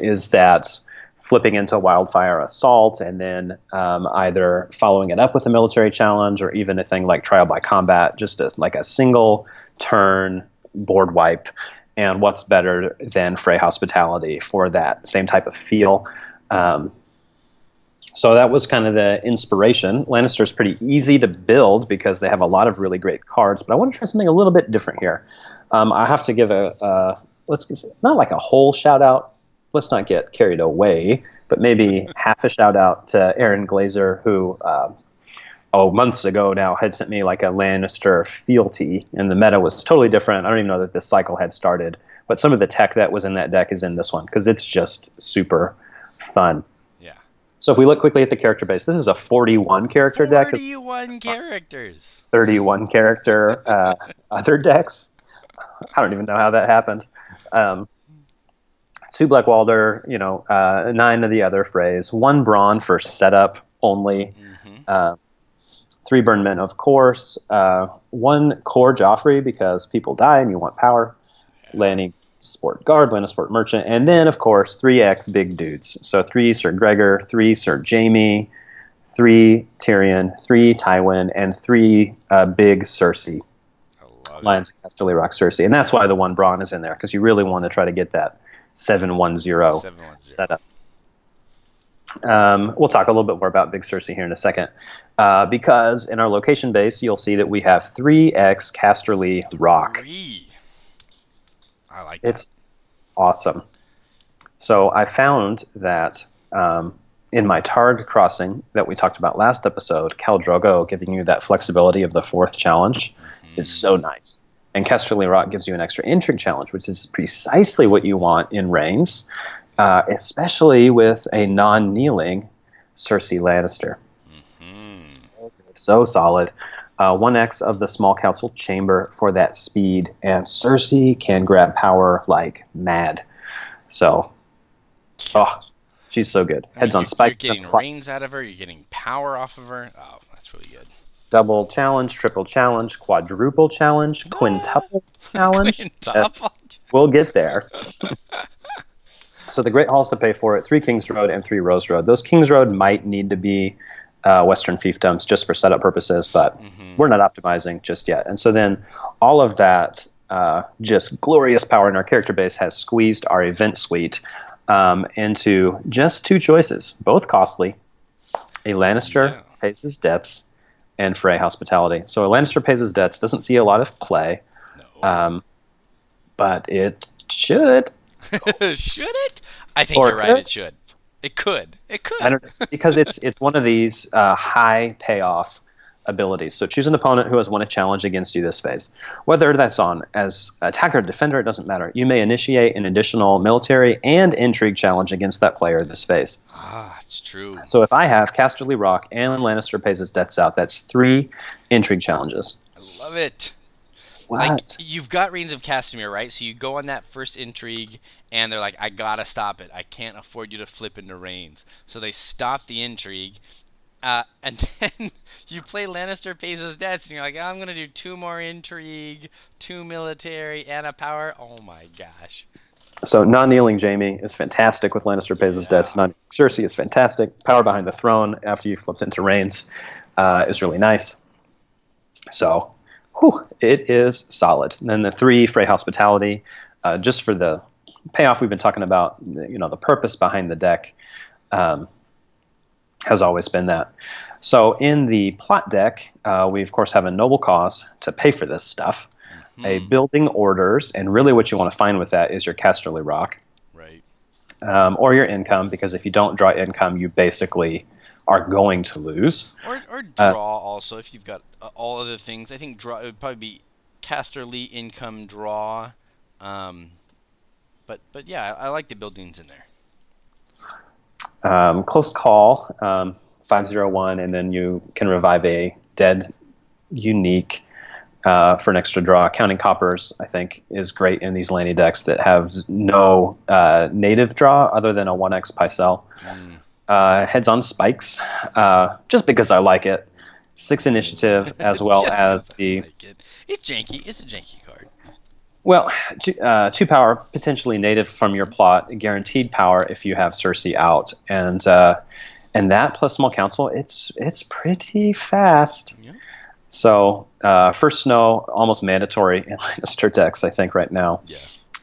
Speaker 3: is that flipping into Wildfire Assault and then either following it up with a military challenge or even a thing like Trial by Combat, just like a single turn board wipe. And what's better than Frey Hospitality for that same type of feel? So that was kind of the inspiration. Lannister's pretty easy to build because they have a lot of really great cards, but I want to try something a little bit different here. I have to give not like a whole shout out. Let's not get carried away, but maybe half a shout out to Aaron Glazer, who months ago now had sent me like a Lannister fealty, and the meta was totally different. I don't even know that this cycle had started, but some of the tech that was in that deck is in this one because it's just super fun.
Speaker 2: Yeah.
Speaker 3: So if we look quickly at the character base, this is a 41 character deck.
Speaker 2: 41 characters.
Speaker 3: 31 character other decks. I don't even know how that happened. 2 Black Walder, 9 of the other Freys, 1 Brawn for setup only, 3 Burn Men, of course, 1 Core Joffrey because people die and you want power, Lanny Sport Guard, Lanny Sport Merchant, and then, of course, 3X big dudes. So 3 Sir Gregor, 3 Sir Jaime, 3 Tyrion, 3 Tywin, and 3 big Cersei. Lions of Casterly Rock Cersei. And that's why the 1 Brawn is in there, because you really want to try to get that 7-1-0 setup. We'll talk a little bit more about Big Cersei here in a second, because in our location base, you'll see that we have 3X Casterly Rock.
Speaker 2: 3. I like that.
Speaker 3: It's awesome. So I found that in my Targ crossing that we talked about last episode, Khal Drogo giving you that flexibility of the 4th challenge is so nice. And Casterly Rock gives you an extra intrigue challenge, which is precisely what you want in Reigns, especially with a non-kneeling Cersei Lannister. So solid. 1x of the Small Council Chamber for that speed, and Cersei can grab power like mad. So, she's so good. Heads on spikes.
Speaker 2: You're getting Reigns out of her. You're getting power off of her. Oh, that's really good.
Speaker 3: double challenge, triple challenge, quadruple challenge, quintuple challenge.
Speaker 2: Quintuple.
Speaker 3: We'll get there. So the Great Halls to pay for it, 3 Kings Road and 3 Rose Road. Those Kings Road might need to be Western fiefdoms just for setup purposes, but we're not optimizing just yet. And so then all of that just glorious power in our character base has squeezed our event suite into just 2 choices, both costly. A Lannister pays his debts, and Frey hospitality. So a Lannister pays his debts doesn't see a lot of play, but it should.
Speaker 2: Should it? I think you're right. It should. It could. It could.
Speaker 3: I don't, because it's one of these high payoff abilities. So choose an opponent who has won a challenge against you this phase. Whether that's on as attacker or defender, it doesn't matter. You may initiate an additional military and intrigue challenge against that player this phase.
Speaker 2: It's true.
Speaker 3: So if I have Casterly Rock and Lannister pays his debts out, that's 3 intrigue challenges.
Speaker 2: I love it.
Speaker 3: What?
Speaker 2: Like, you've got Reigns of Castamere, right? So you go on that first intrigue, and they're like, I gotta stop it. I can't afford you to flip into Reigns. So they stop the intrigue, and then you play Lannister pays his debts, and you're like, I'm gonna do 2 more intrigue, 2 military, and a power. Oh my gosh.
Speaker 3: So non-kneeling Jaime is fantastic with Lannister pays his debts. Non-kneeling Cersei is fantastic. Power behind the throne after you flipped into Reigns is really nice. So it is solid. And then the 3 Frey hospitality, just for the payoff we've been talking about, the purpose behind the deck has always been that. So in the plot deck, we of course have a noble cause to pay for this stuff. A building orders, and really what you want to find with that is your Casterly Rock.
Speaker 2: Right.
Speaker 3: Or your income, because if you don't draw income, you basically are going to lose.
Speaker 2: Or draw also, if you've got all other things. I think draw, it would probably be Casterly, income, draw. But yeah, I like the buildings in there.
Speaker 3: Close call, 501, and then you can revive a dead unique for an extra draw. Counting coppers, I think, is great in these Lanny decks that have no native draw other than a 1x Pycelle. Heads on spikes, just because I like it. 6 initiative, as well as the...
Speaker 2: Like it. It's janky. It's a janky card.
Speaker 3: Well, 2 power, potentially native from your plot, guaranteed power if you have Cersei out. And that plus small council, it's pretty fast. Yeah. So first snow, almost mandatory in Lannister decks, I think, right now. Yeah.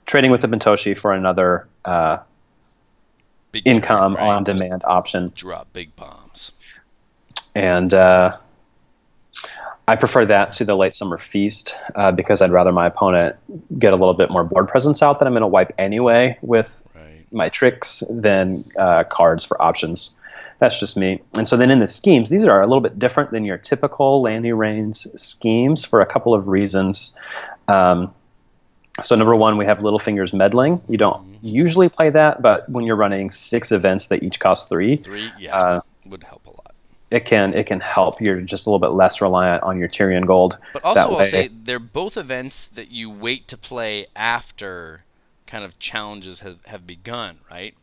Speaker 3: Trading with the Bentoshi for another
Speaker 2: big
Speaker 3: income
Speaker 2: turn, right?
Speaker 3: on demand option.
Speaker 2: Drop big bombs.
Speaker 3: And I prefer that to the Late Summer Feast because I'd rather my opponent get a little bit more board presence out that I'm going to wipe anyway with my tricks than cards for options. That's just me. And so then in the schemes, these are a little bit different than your typical Lanny Reigns schemes for a couple of reasons. So number 1, we have Littlefinger's Meddling. You don't usually play that, but when you're running 6 events that each cost 3,
Speaker 2: would help a lot.
Speaker 3: It can help. You're just a little bit less reliant on your Tyrion gold.
Speaker 2: But also, I'll say they're both events that you wait to play after kind of challenges have begun, right?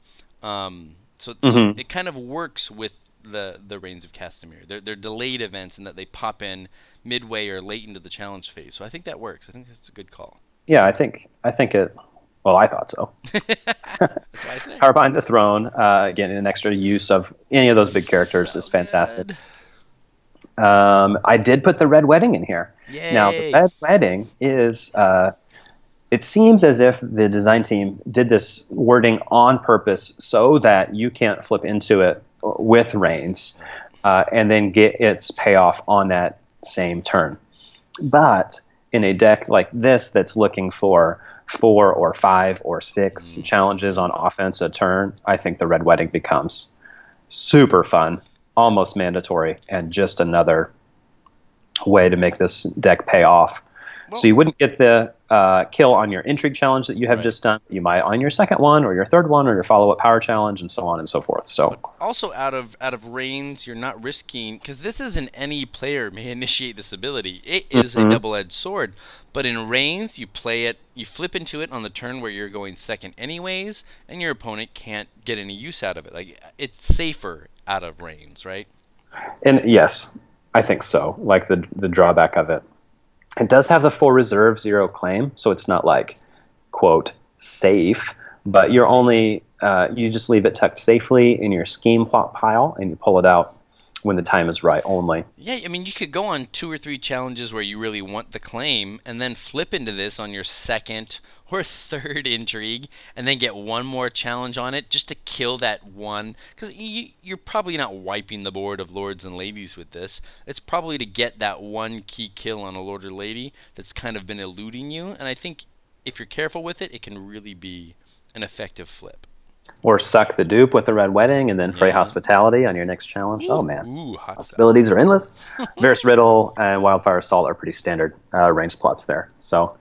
Speaker 2: So it kind of works with the Reigns of Castamere. They're delayed events in that they pop in midway or late into the challenge phase. So I think that works. I think that's a good call.
Speaker 3: Yeah, I think it. Well, I thought so.
Speaker 2: That's what I say.
Speaker 3: Power behind the throne. Again, an extra use of any of those big characters is fantastic. I did put the Red Wedding in here.
Speaker 2: Yay.
Speaker 3: Now, the Red Wedding is. It seems as if the design team did this wording on purpose so that you can't flip into it with Reigns and then get its payoff on that same turn. But in a deck like this that's looking for 4 or 5 or 6 challenges on offense a turn, I think the Red Wedding becomes super fun, almost mandatory, and just another way to make this deck pay off. Well, so you wouldn't get the kill on your intrigue challenge that you have just done. You might on your second one or your third one or your follow-up power challenge and so on and so forth. So
Speaker 2: but also out of Reigns, you're not risking, because this isn't any player may initiate this ability. It is a double-edged sword. But in Reigns, you play it, you flip into it on the turn where you're going second anyways, and your opponent can't get any use out of it. Like, it's safer out of Reigns, right?
Speaker 3: And yes. I think so. Like the drawback of it. It does have the 4 reserve, 0 claim, so it's not like, quote, safe, but you're only, you just leave it tucked safely in your scheme plot pile, and you pull it out when the time is right only.
Speaker 2: Yeah, I mean, you could go on 2 or 3 challenges where you really want the claim, and then flip into this on your second or third intrigue, and then get one more challenge on it just to kill that one. Because you're probably not wiping the board of lords and ladies with this. It's probably to get that one key kill on a lord or lady that's kind of been eluding you. And I think if you're careful with it, it can really be an effective flip.
Speaker 3: Or suck the dupe with the Red Wedding, and then Frey Hospitality on your next challenge. Oh man, possibilities are endless. Varys Riddle and Wildfire Assault are pretty standard range plots there. So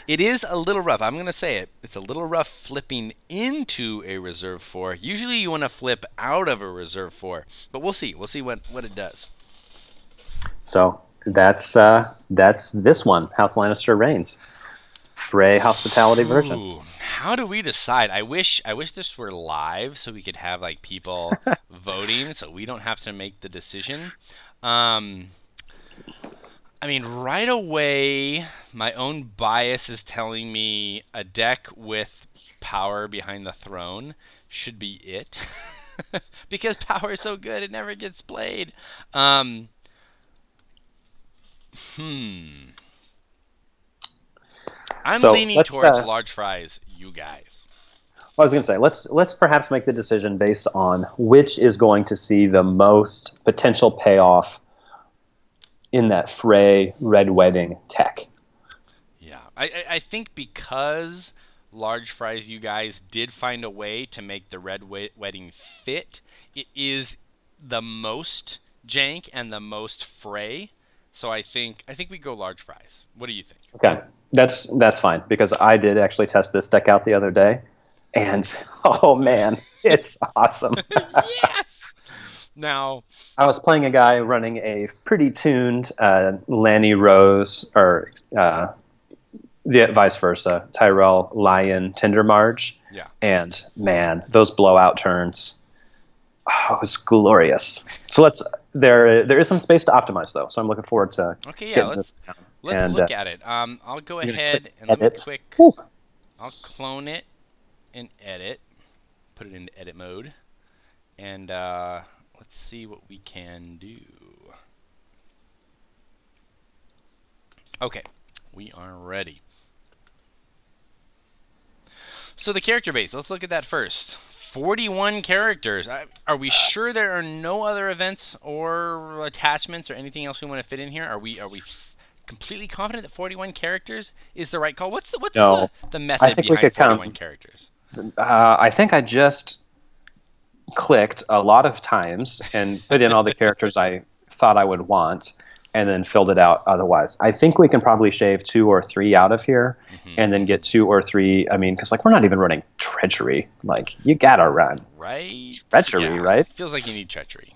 Speaker 2: it is a little rough. I'm going to say it. It's a little rough flipping into a reserve 4. Usually you want to flip out of a reserve 4, but we'll see. We'll see what it does.
Speaker 3: So that's this one. House Lannister reigns. Frey Hospitality version.
Speaker 2: Ooh, how do we decide? I wish this were live so we could have like people voting, so we don't have to make the decision. I mean, right away, my own bias is telling me a deck with power behind the throne should be it. Because power is so good, it never gets played. I'm leaning towards large fries, you guys.
Speaker 3: I was going to say, let's perhaps make the decision based on which is going to see the most potential payoff in that Frey Red Wedding tech.
Speaker 2: Yeah, I think because large fries, you guys did find a way to make the Red Wedding fit. It is the most jank and the most Frey. So I think we go large fries. What do you think?
Speaker 3: Okay, that's fine, because I did actually test this deck out the other day, and oh man, it's awesome.
Speaker 2: Yes. Now,
Speaker 3: I was playing a guy running a pretty tuned Lanny Rose, or vice versa, Tyrell Lion Tender Marge.
Speaker 2: Yeah.
Speaker 3: And man, those blowout turns, it was glorious. So there is some space to optimize though, so I'm looking forward to
Speaker 2: let's look at it. I'll go ahead and let me I'll clone it and edit, put it into edit mode, and let's see what we can do. Okay, we are ready. So the character base, let's look at that first. 41 characters. Are we sure there are no other events or attachments or anything else we want to fit in here? Are we completely confident that 41 characters is the right call? What's the method behind 41 characters?
Speaker 3: I think I just clicked a lot of times and put in all the characters I thought I would want, and then filled it out otherwise. I think we can probably shave 2 or 3 out of here, and then get 2 or 3. I mean, because like we're not even running treachery. Like you gotta run treachery, right?
Speaker 2: Feels like you need treachery.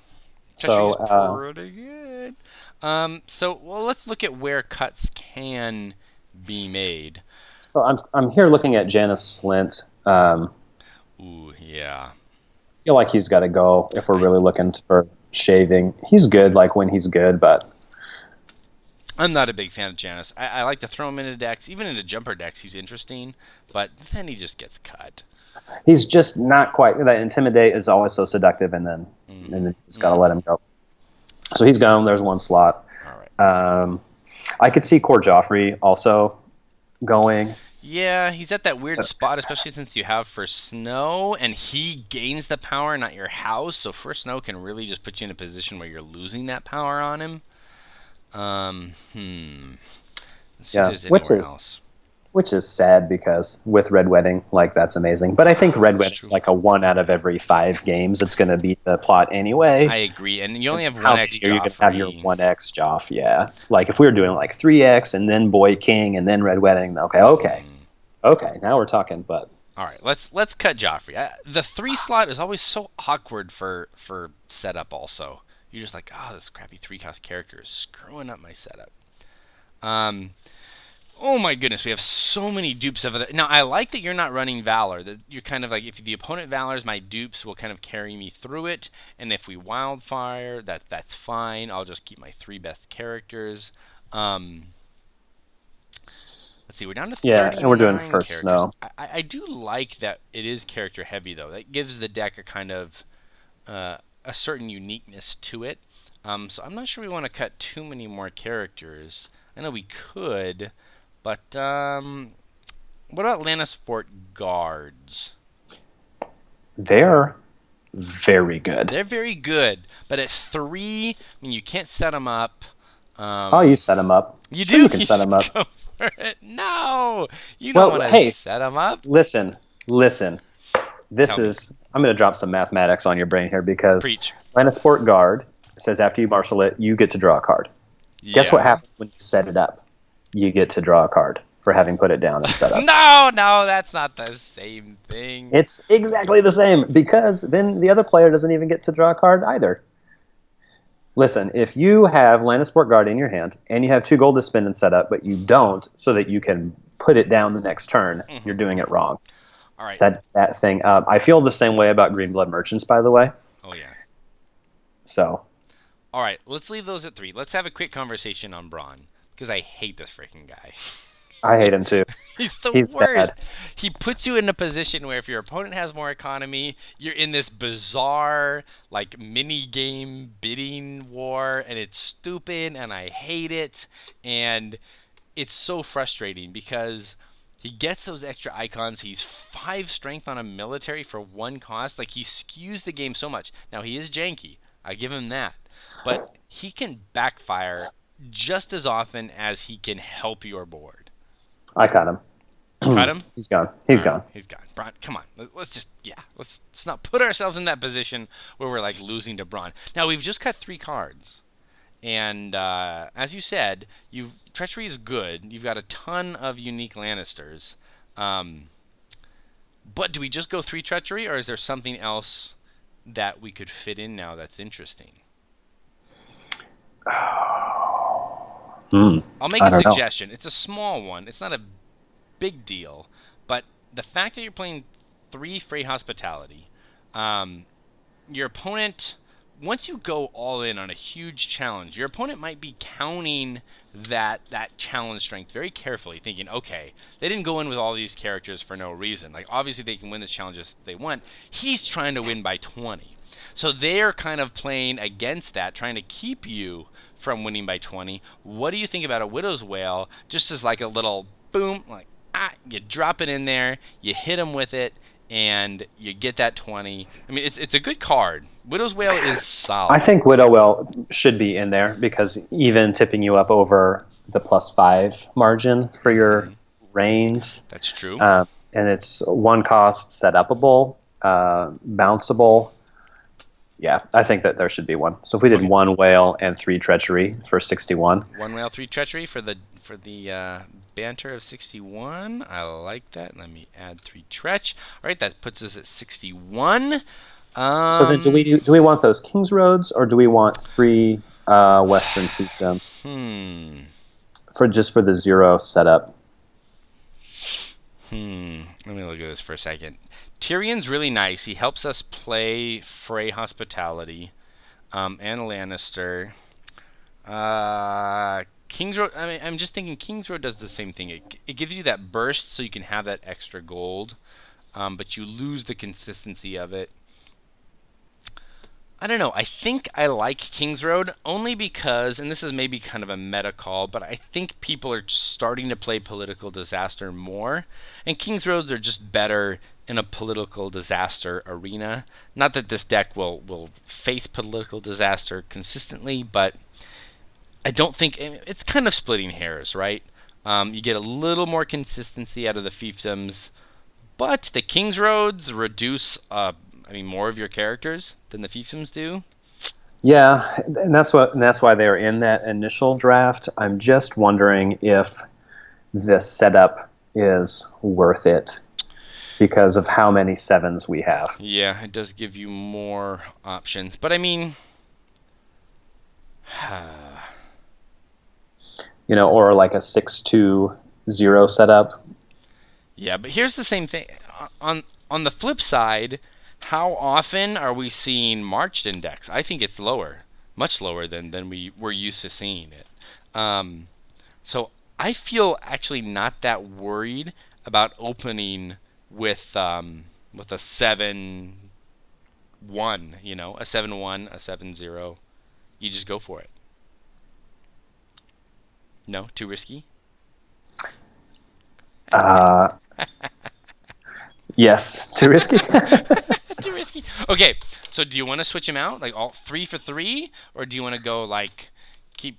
Speaker 2: Treachery's pretty good. Well, let's look at where cuts can be made.
Speaker 3: So I'm here looking at Janis Slint.
Speaker 2: Ooh, yeah.
Speaker 3: I feel like he's got to go if we're really looking for shaving. He's good, like when he's good, but
Speaker 2: I'm not a big fan of Janis. I like to throw him into decks, even into jumper decks. He's interesting, but then he just gets cut.
Speaker 3: He's just not quite. That intimidate is always so seductive, and then you just gotta let him go. So he's gone. There's one slot.
Speaker 2: All right.
Speaker 3: I could see Core Joffrey also going.
Speaker 2: Yeah, he's at that weird spot, especially since you have First Snow, and he gains the power, not your house. So First Snow can really just put you in a position where you're losing that power on him. Let's see if there's anywhere else.
Speaker 3: Which is sad, because with Red Wedding, like, that's amazing. But I think Red Wedding's like a 1 out of every 5 games. It's going to beat the plot anyway.
Speaker 2: I agree, and you only have 1x Joffrey.
Speaker 3: You can have your 1x Joff, yeah. Like, if we were doing like 3x, and then Boy King, and then Red Wedding, okay, now we're talking, but...
Speaker 2: All right, let's cut Joffrey. The 3 slot is always so awkward for setup also. You're just like, oh, this crappy 3-cost character is screwing up my setup. Oh my goodness, we have so many dupes of it. Now, I like that you're not running Valor. That you're kind of like, if the opponent Valors, my dupes will kind of carry me through it. And if we Wildfire, that's fine. I'll just keep my 3 best characters. Um, let's see, we're down to
Speaker 3: Yeah, and we're doing
Speaker 2: 39
Speaker 3: first
Speaker 2: characters.
Speaker 3: snow.
Speaker 2: I do like that it is character heavy, though. That gives the deck a kind of a certain uniqueness to it. So I'm not sure we want to cut too many more characters. I know we could, but what about Lannisport guards?
Speaker 3: They're very good.
Speaker 2: They're very good, but at 3, I mean, you can't set them up.
Speaker 3: Oh, you set them up.
Speaker 2: You
Speaker 3: So
Speaker 2: do.
Speaker 3: you can set them up.
Speaker 2: Go for it. No, you don't want to
Speaker 3: hey,
Speaker 2: set them up.
Speaker 3: Listen. This
Speaker 2: Tell me.
Speaker 3: I'm going to drop some mathematics on your brain here because
Speaker 2: Preach.
Speaker 3: Lannisport guard says after you marshal it, you get to draw a card. Guess what happens when you set it up? You get to draw a card for having put it down and set up.
Speaker 2: No, that's not the same thing.
Speaker 3: It's exactly the same because then the other player doesn't even get to draw a card either. Listen, if you have Lannisport guard in your hand and you have 2 gold to spend and set up, but you don't so that you can put it down the next turn, you're doing it wrong.
Speaker 2: All right.
Speaker 3: Set that thing up. I feel the same way about Green Blood Merchants, by the way.
Speaker 2: Oh, yeah.
Speaker 3: So,
Speaker 2: All right, let's leave those at 3. Let's have a quick conversation on Braun, because I hate this freaking guy.
Speaker 3: I hate him too.
Speaker 2: He's the
Speaker 3: He's
Speaker 2: worst.
Speaker 3: bad.
Speaker 2: He puts you in a position where if your opponent has more economy, you're in this bizarre, like, mini-game bidding war, and it's stupid, and I hate it, and it's so frustrating, because he gets those extra icons. He's 5 strength on a military for 1 cost. Like, he skews the game so much. Now, he is janky. I give him that. But he can backfire just as often as he can help your board.
Speaker 3: I caught him.
Speaker 2: Cut him?
Speaker 3: He's gone. He's gone.
Speaker 2: He's gone. Braun, come on. Let's not put ourselves in that position where we're, like, losing to Braun. Now, we've just cut 3 cards. And as you said, Treachery is good. You've got a ton of unique Lannisters. But do we just go 3 Treachery, or is there something else that we could fit in now that's interesting? I'll make a suggestion. It's a small one. It's not a big deal. But the fact that you're playing 3 Frey Hospitality, your opponent, once you go all in on a huge challenge, your opponent might be counting that challenge strength very carefully, thinking, okay, they didn't go in with all these characters for no reason. Like, obviously they can win this challenge if they want. He's trying to win by 20. So they're kind of playing against that, trying to keep you from winning by 20. What do you think about a Widow's Wail, just as like a little boom, like, you drop it in there, you hit him with it, and you get that 20. I mean, it's a good card. Widow's Wail is solid.
Speaker 3: I think Widow Wail should be in there because even tipping you up over the +5 margin for your reigns.
Speaker 2: That's true.
Speaker 3: And it's 1 cost, set upable, bounceable. Yeah, I think that there should be 1. So if we did 1 Whale and 3 Treachery for 61.
Speaker 2: 1 Whale, 3 Treachery for the banter of 61. I like that. Let me add 3 Tretch. All right, that puts us at 61.
Speaker 3: So then do we want those King's Roads, or do we want 3 Western Fiefdoms? For the 0 setup.
Speaker 2: Let me look at this for a second. Tyrion's really nice. He helps us play Frey Hospitality and Lannister. King's Road, I mean, I'm just thinking King's Road does the same thing. It gives you that burst so you can have that extra gold, but you lose the consistency of it. I don't know. I think I like King's Road only because, and this is maybe kind of a meta call, but I think people are starting to play Political Disaster more, and King's Roads are just better in a political disaster arena. Not that this deck will face political disaster consistently, but I don't think it's kind of splitting hairs, right? You get a little more consistency out of the fiefdoms, but the King's Roads reduce more of your characters than the fiefdoms do.
Speaker 3: Yeah, and that's why they're in that initial draft. I'm just wondering if the setup is worth it because of how many 7s we have.
Speaker 2: Yeah, it does give you more options, but I mean, or
Speaker 3: or like a 6-2 zero setup.
Speaker 2: Yeah, but here's the same thing. On the flip side, how often are we seeing marched index? I think it's lower, much lower than we're used to seeing it. So I feel actually not that worried about opening with a 7-1, you know, a 7-1, a 7-0. You just go for it. No, too risky?
Speaker 3: Yes, too risky.
Speaker 2: Too risky. Okay, so do you want to switch them out, like all 3 for 3, or do you want to go like keep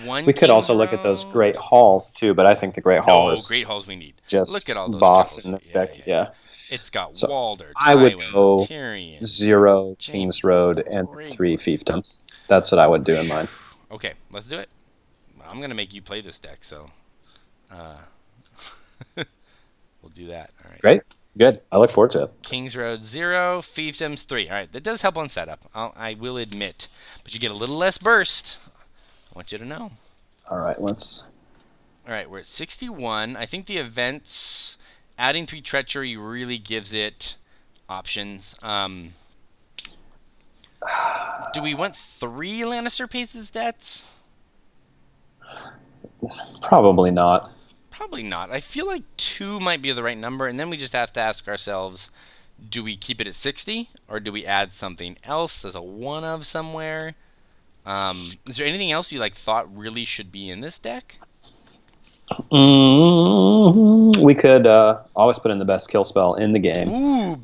Speaker 2: one?
Speaker 3: We could also look at those great halls too, but I think the great hall is
Speaker 2: great halls we need.
Speaker 3: just
Speaker 2: Look at all those
Speaker 3: boss
Speaker 2: troubles.
Speaker 3: in this deck. Yeah.
Speaker 2: It's got
Speaker 3: So
Speaker 2: Walder,
Speaker 3: I would
Speaker 2: Tywin,
Speaker 3: go
Speaker 2: Tyrion.
Speaker 3: 0 King's Road and 3 fiefdoms. That's what I would do in mine.
Speaker 2: Okay, let's do it. I'm gonna make you play this deck, so we'll do that. All right.
Speaker 3: Great. Good. I look forward to it.
Speaker 2: King's Road 0, fiefdoms 3. All right, that does help on setup. I will admit, but you get a little less burst. I want you to know.
Speaker 3: All right, let's.
Speaker 2: All right, we're at 61. I think the events adding 3 treachery really gives it options. Do we want 3 Lannister Pace's stats?
Speaker 3: Probably not.
Speaker 2: Probably not. I feel like 2 might be the right number, and then we just have to ask ourselves, do we keep it at 60, or do we add something else as a 1 of somewhere? Is there anything else you thought really should be in this deck?
Speaker 3: We could always put in the best kill spell in the game.
Speaker 2: Ooh,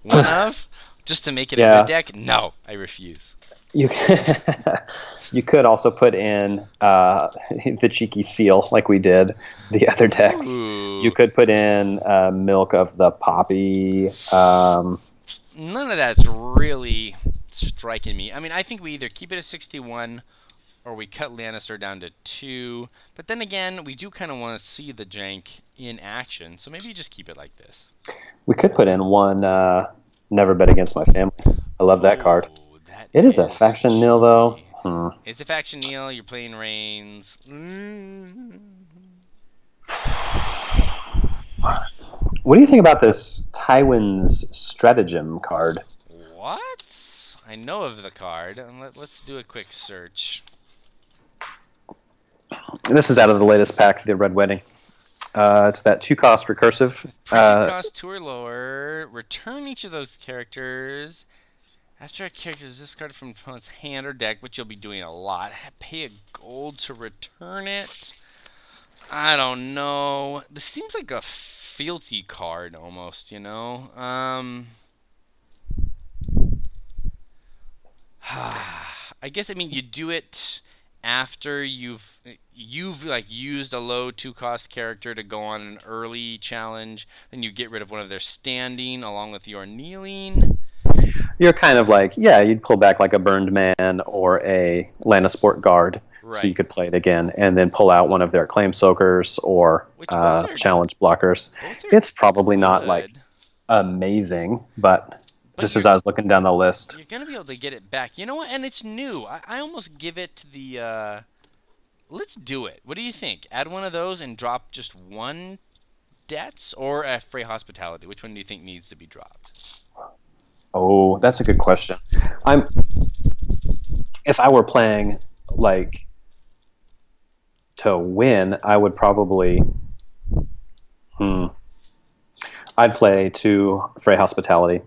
Speaker 2: 1 of? Just to make it a good deck? No, I refuse.
Speaker 3: You could also put in the cheeky seal like we did the other decks.
Speaker 2: Ooh.
Speaker 3: You could put in Milk of the Poppy.
Speaker 2: None of that's really striking me. I mean, I think we either keep it at 61 or we cut Lannister down to 2. But then again, we do kind of want to see the jank in action. So maybe you just keep it like this.
Speaker 3: We could put in 1 Never Bet Against My Family. I love that card. It is a faction nil, though.
Speaker 2: It's a faction nil. You're playing Reigns.
Speaker 3: What do you think about this Tywin's Stratagem card?
Speaker 2: What? I know of the card. Let's do a quick search.
Speaker 3: This is out of the latest pack, the Red Wedding. It's that 2-cost recursive.
Speaker 2: Cost 2 or lower. Return each of those characters. After a character is discarded from opponent's hand or deck, which you'll be doing a lot, pay a gold to return it. I don't know. This seems like a fealty card almost, you know? I guess, you do it after you've used a low 2-cost character to go on an early challenge, then you get rid of one of their standing along with your kneeling.
Speaker 3: You're kind of you'd pull back like a Burned Man or a Lannisport Guard,
Speaker 2: right.
Speaker 3: So you could play it again, and then pull out one of their Claim Soakers or Challenge Blockers. It's probably not amazing, but just as I was looking down the list.
Speaker 2: You're going to be able to get it back. You know what? And it's new. I almost give it the... let's do it. What do you think? Add one of those and drop just 1 debts or a Frey Hospitality? Which one do you think needs to be dropped?
Speaker 3: Oh, that's a good question. If I were playing to win, I would probably I'd play 2 Frey Hospitality.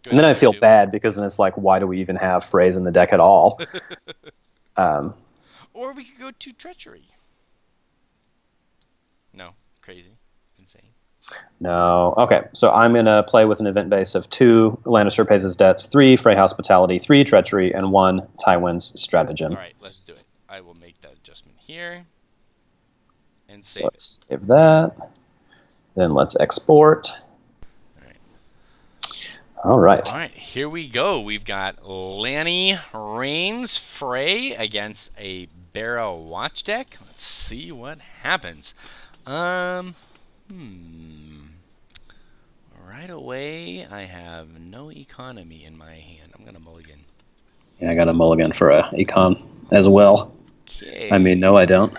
Speaker 3: And then I feel bad because then it's why do we even have Freys in the deck at all?
Speaker 2: Or we could go 2 Treachery. No, crazy. Insane.
Speaker 3: No. Okay, so I'm going to play with an event base of 2 Lannister Pays His Debts, 3 Frey Hospitality, 3 Treachery, and 1 Tywin's Stratagem.
Speaker 2: All right, let's do it. I will make that adjustment here. And save
Speaker 3: let's save that. Then let's export. All right.
Speaker 2: All right, here we go. We've got Lanny Reigns Frey against a Barrow Watch deck. Let's see what happens. Right away, I have no economy in my hand. I'm going to mulligan.
Speaker 3: Yeah, I got a mulligan for a econ as well.
Speaker 2: Okay.
Speaker 3: No, I don't.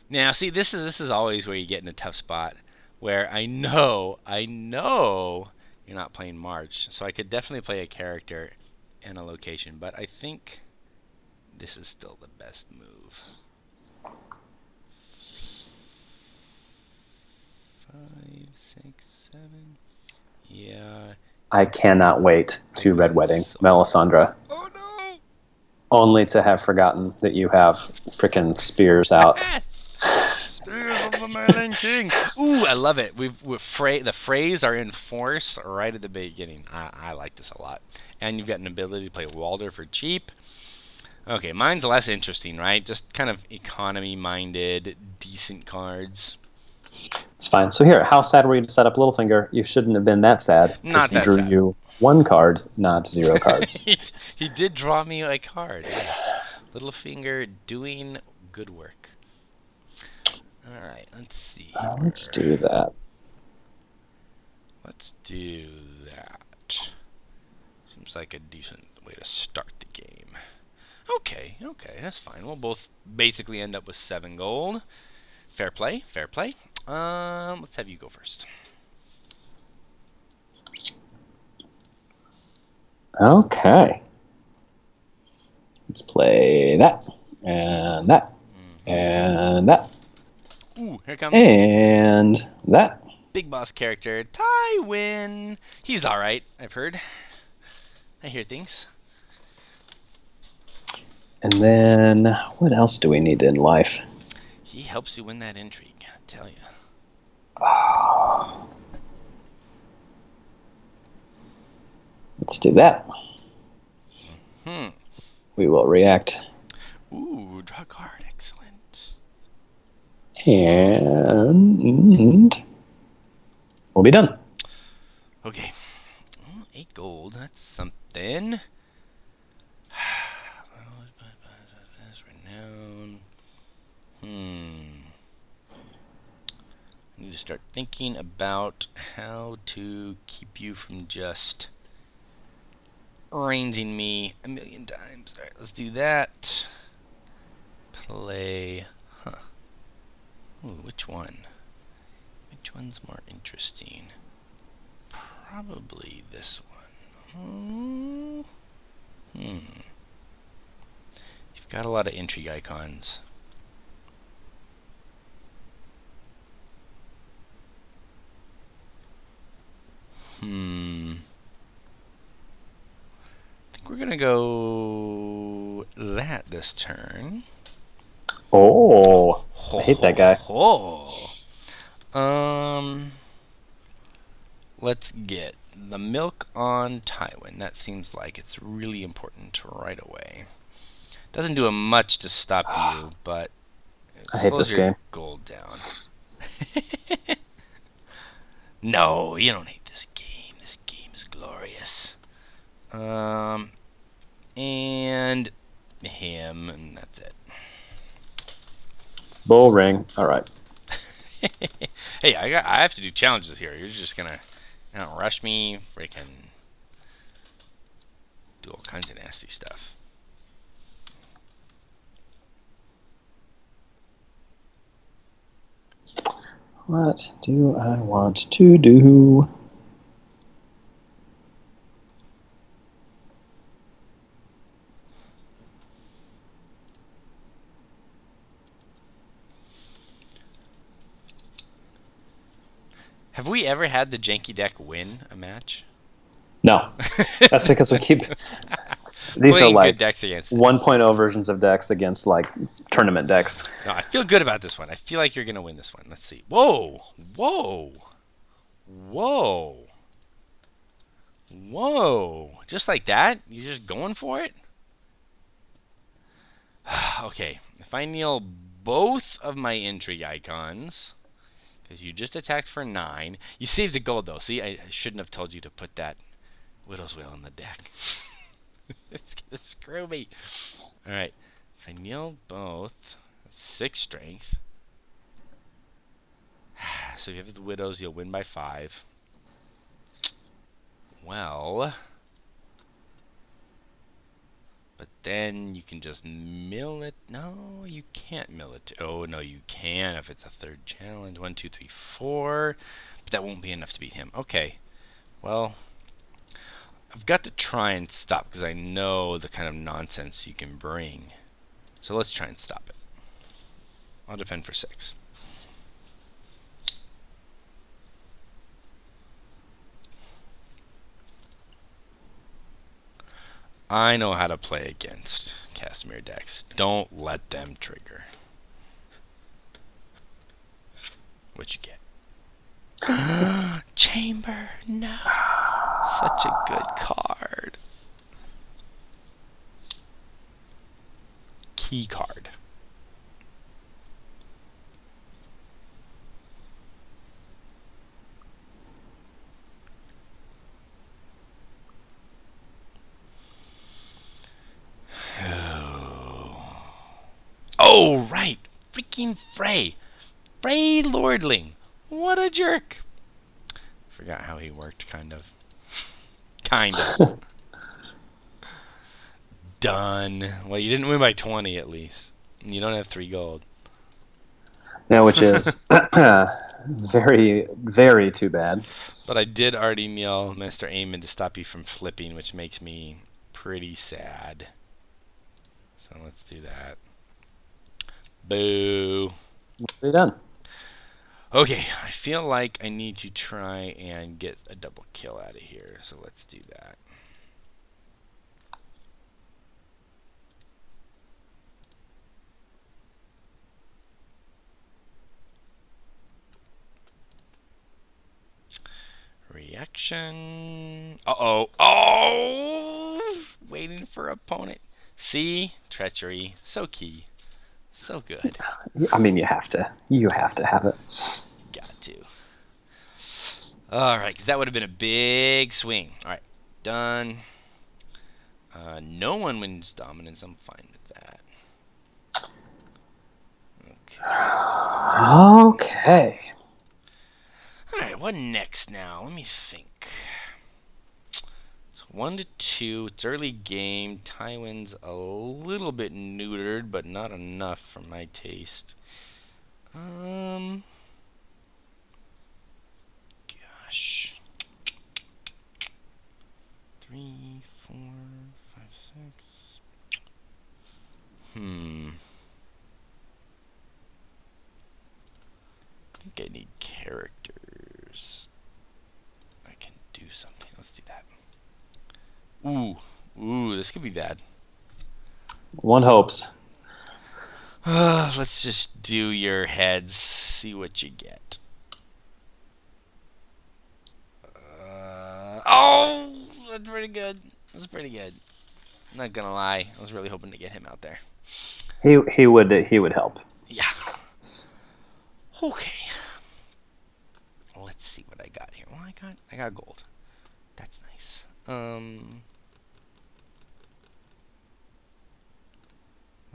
Speaker 2: Now, see, this is always where you get in a tough spot, where I know you're not playing March, so I could definitely play a character and a location, but I think this is still the best move. 5, 6, 7. Yeah.
Speaker 3: I cannot wait to Red Wedding Melisandre.
Speaker 2: Oh no!
Speaker 3: Only to have forgotten that you have frickin' spears out.
Speaker 2: Spears of the Merlin King. Ooh, I love it. The Freys are in force right at the beginning. I like this a lot. And you've got an ability to play Walder for cheap. Okay, mine's less interesting, right? Just kind of economy-minded, decent cards.
Speaker 3: It's fine. So here, how sad were you to set up Littlefinger? You shouldn't have been that sad.
Speaker 2: Not
Speaker 3: he
Speaker 2: that
Speaker 3: drew
Speaker 2: sad.
Speaker 3: you 1 card, not 0 cards.
Speaker 2: He did draw me a card. Yes. Littlefinger doing good work. All right, let's see.
Speaker 3: Let's do that.
Speaker 2: Let's do that. Seems like a decent way to start the game. Okay, that's fine. We'll both basically end up with 7 gold. Fair play, fair play. Let's have you go first.
Speaker 3: Okay. Let's play that, and that, and that.
Speaker 2: Ooh, here comes.
Speaker 3: And that.
Speaker 2: Big boss character, Tywin. He's alright, I've heard. I hear things.
Speaker 3: And then, what else do we need in life?
Speaker 2: He helps you win that intrigue, I tell you.
Speaker 3: Let's do that. We will react.
Speaker 2: Ooh, draw a card, excellent.
Speaker 3: And we'll be done.
Speaker 2: Okay. 8 gold, that's something. Renown. I need to start thinking about how to keep you from just ranging me a million times. Alright, let's do that. Play. Ooh, which one? Which one's more interesting? Probably this one. You've got a lot of intrigue icons. I think we're gonna go that this turn.
Speaker 3: Oh, I hate that guy.
Speaker 2: Let's get the milk on Tywin. That seems like it's really important right away. Doesn't do much to stop you, but it
Speaker 3: I hate
Speaker 2: slows
Speaker 3: this
Speaker 2: your
Speaker 3: game.
Speaker 2: gold down. No, you don't hate this game. This game is glorious. And him, and that's it.
Speaker 3: Bull ring. All right.
Speaker 2: Hey, I have to do challenges here. You're just gonna rush me, freaking do all kinds of nasty stuff.
Speaker 3: What do I want to do?
Speaker 2: Have we ever had the Janky deck win a match?
Speaker 3: No. That's because we keep... These are like
Speaker 2: good decks against
Speaker 3: 1.0 versions of decks against like tournament decks.
Speaker 2: No, I feel good about this one. I feel like you're going to win this one. Let's see. Whoa. Whoa. Whoa. Whoa. Just like that? You're just going for it? Okay. If I kneel both of my intrigue icons, because you just attacked for 9. You saved the gold, though. See, I shouldn't have told you to put that Widow's Wail in the deck. It's going to screw me. Alright. If I kneel both, that's 6 strength. So if you have the Widows, you'll win by 5. Well, But then you can just mill it. No, you can't mill it. Oh, no, you can if it's a third challenge. 1, 2, 3, 4. But that won't be enough to beat him. Okay. Well, I've got to try and stop because I know the kind of nonsense you can bring. So let's try and stop it. I'll defend for 6. I know how to play against Casimir decks. Don't let them trigger. What you get? Chamber, no. Such a good card. Key card. Oh, right. Freaking Frey. Frey Lordling. What a jerk. Forgot how he worked, kind of. Kind of. Done. Well, you didn't win by 20, at least. And you don't have 3 gold.
Speaker 3: Yeah, which is very, very too bad.
Speaker 2: But I did already meal Mr. Aemon to stop you from flipping, which makes me pretty sad. So let's do that. Boo.
Speaker 3: We're done.
Speaker 2: Okay, I feel like I need to try and get a double kill out of here, so let's do that. Reaction. Uh-oh. Oh! Waiting for opponent. See? Treachery. So key. So good.
Speaker 3: I mean, you have to. You have to have it.
Speaker 2: Got to. Alright, because that would have been a big swing. Alright, done. No one wins dominance. I'm fine with that. Okay.
Speaker 3: Okay.
Speaker 2: Alright, what next now? Let me think. It's 1 to 2. It's early game. Tywin's a little bit neutered, but not enough for my taste. Gosh. 3, 4, 5, 6. I think I need characters. I can do something. Let's do that. Ooh, this could be bad.
Speaker 3: One hopes.
Speaker 2: Let's just do your heads. See what you get. Oh, that's pretty good. That's pretty good. I'm not gonna lie. I was really hoping to get him out there.
Speaker 3: He would help.
Speaker 2: Yeah. Okay. Let's see what I got here. Well, I got gold. That's nice.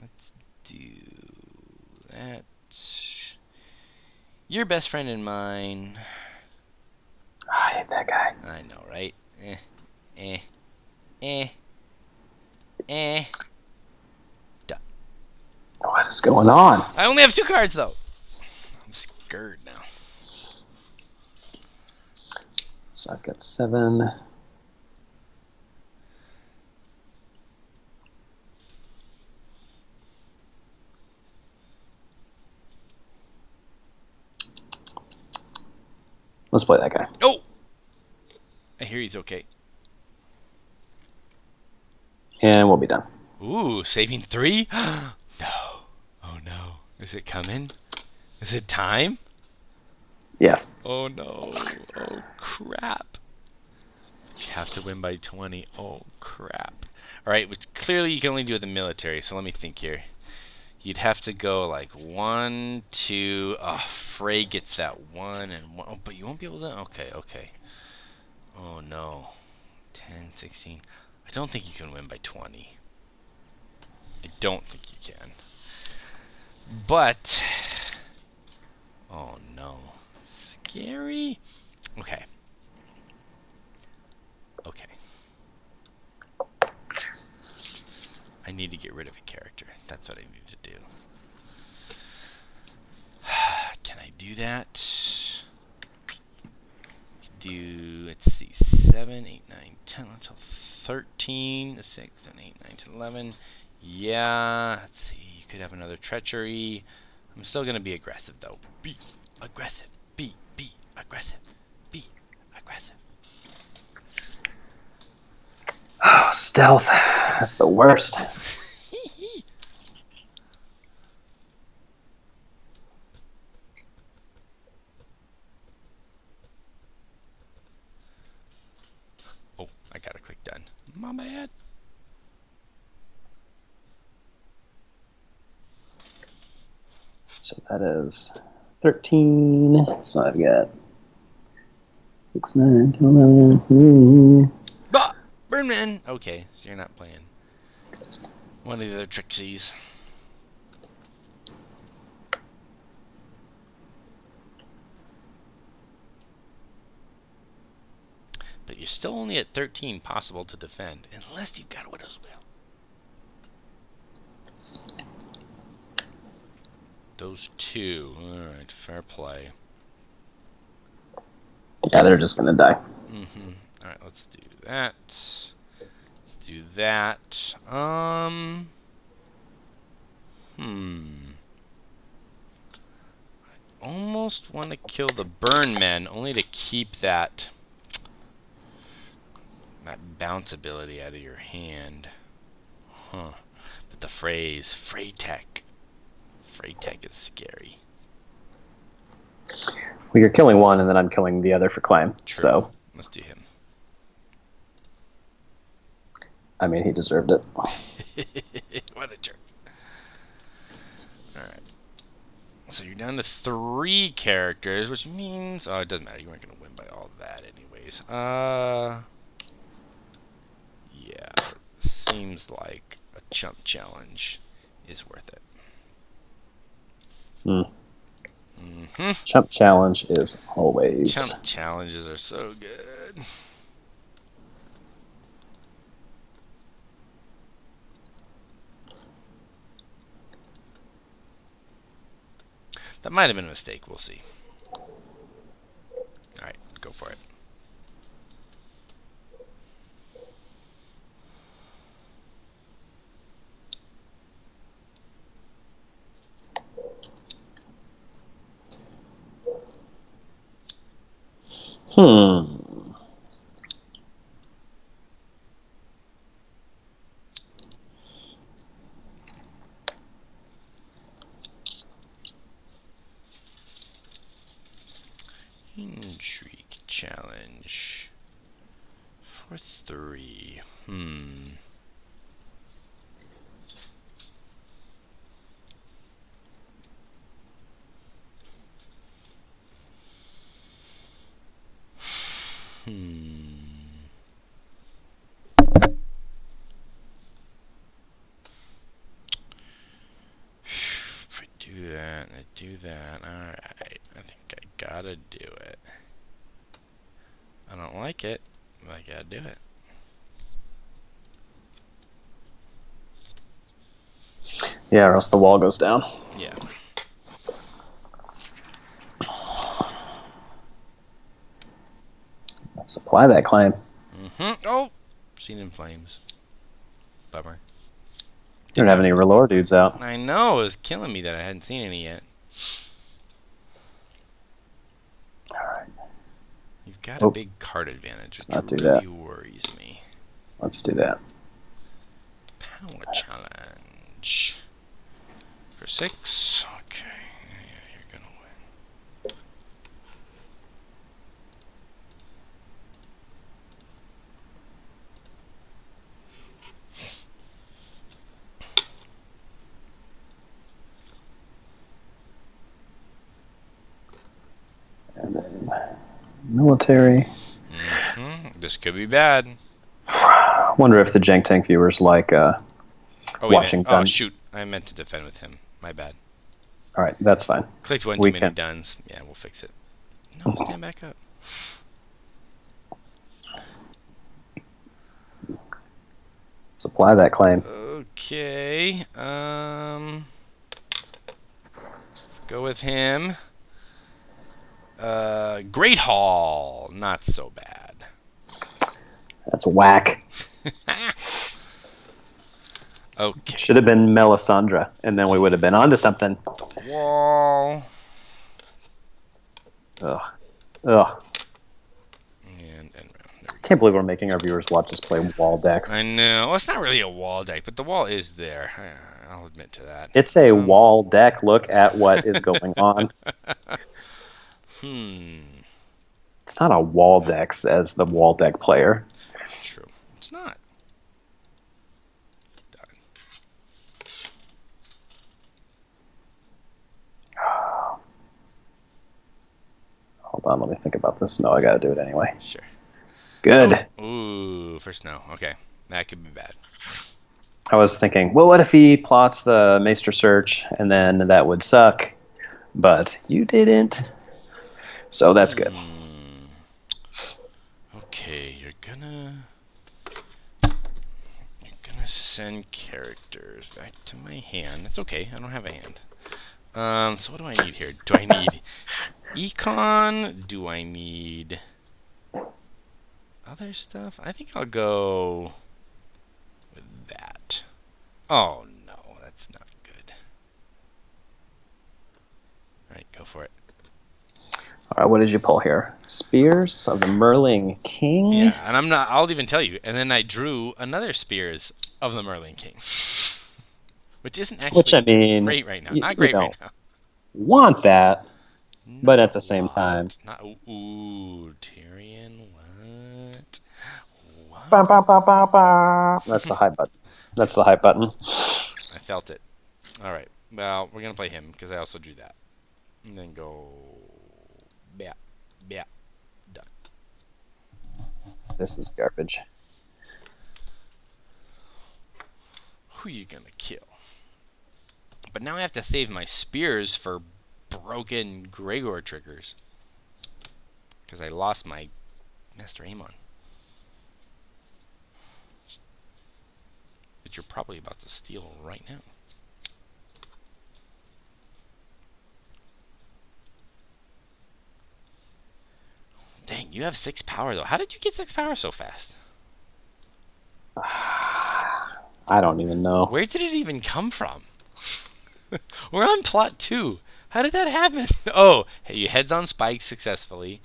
Speaker 2: Let's do that. Your best friend and mine.
Speaker 3: I hate that guy.
Speaker 2: I know, right? Done.
Speaker 3: What is going on?
Speaker 2: I only have 2 cards, though. I'm scared now.
Speaker 3: So I've got 7. Let's play that guy.
Speaker 2: Oh! I hear he's okay.
Speaker 3: And we'll be done.
Speaker 2: Ooh, saving 3? No. Oh, no. Is it coming? Is it time?
Speaker 3: Yes.
Speaker 2: Oh, no. Oh, crap. You have to win by 20. Oh, crap. All right, which clearly you can only do with the military, so let me think here. You'd have to go like 1, 2. Oh, Frey gets that 1 and 1. Oh, but you won't be able to. Okay. Oh no. 10, 16. I don't think you can win by 20. I don't think you can. But. Oh no. Scary. Okay. I need to get rid of a character. That's what I need to do. Can I do that? Let's see, 7, 8, 9, 10, until 13, 6, 7, 8, 9, 10, 11. Yeah, let's see, you could have another treachery. I'm still going to be aggressive, though. Be aggressive. Be aggressive. Be aggressive.
Speaker 3: Oh, stealth. That's the worst.
Speaker 2: Oh, I gotta click done. My bad.
Speaker 3: So that is 13. So I've got 6, 9, 10, 11.
Speaker 2: Bah! Burnman! Okay, so you're not playing one of the other Trixies. But you're still only at 13 possible to defend, unless you've got a Widow's Wail. Those two. Alright, fair play.
Speaker 3: Yeah, they're just gonna die.
Speaker 2: Alright, let's do that. Let's do that. I almost want to kill the burn men, only to keep that bounce ability out of your hand. Huh. But the Freys, Freytech is scary.
Speaker 3: Well, you're killing one, and then I'm killing the other for claim.
Speaker 2: True.
Speaker 3: So
Speaker 2: Let's do him.
Speaker 3: I mean, he deserved it.
Speaker 2: What a jerk. Alright. So you're down to 3 characters, which means... Oh, it doesn't matter. You weren't going to win by all that anyways. Yeah. Seems like a chump challenge is worth it.
Speaker 3: Chump challenge is always.
Speaker 2: Chump challenges are so good. That might have been a mistake. We'll see. Alright, go for it. Intrigue challenge for 3. If I do that and I do that, alright. I think I gotta do it. I don't like it, but I gotta do it.
Speaker 3: Yeah, or else the wall goes down.
Speaker 2: Yeah.
Speaker 3: Let's apply that claim.
Speaker 2: Oh! Seen in flames. Bummer.
Speaker 3: You don't have any Relore dudes out.
Speaker 2: I know, it was killing me that I hadn't seen any yet.
Speaker 3: Alright.
Speaker 2: You've got a big card advantage, which
Speaker 3: not do
Speaker 2: really
Speaker 3: that.
Speaker 2: worries me.
Speaker 3: Let's do that.
Speaker 2: Power challenge. For 6. Okay. Yeah, you're gonna win.
Speaker 3: And then military.
Speaker 2: This could be bad.
Speaker 3: I wonder if the Jank Tank viewers like watching
Speaker 2: Oh,
Speaker 3: Dun.
Speaker 2: shoot. I meant to defend with him. My bad.
Speaker 3: Alright, that's fine.
Speaker 2: Clicked one
Speaker 3: We
Speaker 2: too many
Speaker 3: can-
Speaker 2: duns. Yeah, we'll fix it. No, stand back up.
Speaker 3: Supply that claim.
Speaker 2: Okay. Let's go with him. Great Hall. Not so bad.
Speaker 3: That's whack.
Speaker 2: Okay.
Speaker 3: Should have been Melisandre, and then we would have been onto something.
Speaker 2: Wall.
Speaker 3: Ugh.
Speaker 2: And
Speaker 3: Can't believe we're making our viewers watch us play wall decks.
Speaker 2: I know. Well, it's not really a wall deck, but the wall is there. I'll admit to that.
Speaker 3: It's a wall deck. Look at what is going on. It's not a wall deck, says the wall deck player.
Speaker 2: True. It's not. Done.
Speaker 3: Hold on, let me think about this. No, I gotta do it anyway.
Speaker 2: Sure.
Speaker 3: Good.
Speaker 2: Oh, ooh, first no. Okay. That could be bad.
Speaker 3: I was thinking, well, what if he plots the Maester Search, and then that would suck. But you didn't. So that's good.
Speaker 2: Okay, you're gonna send characters back to my hand. That's okay. I don't have a hand. So what do I need here? Do I need econ? Do I need other stuff? I think I'll go with that. Oh no, that's not good. Alright, go for it.
Speaker 3: All right, what did you pull here? Spears of the Merling King?
Speaker 2: Yeah, and I'll even tell you. And then I drew another Spears of the Merling King. Which isn't actually great right now. Not great right now.
Speaker 3: Want that, but at the same time.
Speaker 2: Not, ooh, Tyrion, what?
Speaker 3: Bah, bah, bah, bah, bah. That's the hype button. That's the hype button.
Speaker 2: I felt it. All right. Well, we're going to play him because I also drew that. And then go... Yeah. Done.
Speaker 3: This is garbage.
Speaker 2: Who are you going to kill? But now I have to save my spears for broken Gregor triggers. Because I lost my Master Aemon. That you're probably about to steal right now. Dang, you have 6 power though. How did you get 6 power so fast?
Speaker 3: I don't even know.
Speaker 2: Where did it even come from? We're on plot 2. How did that happen? Oh, hey, you heads on spikes successfully.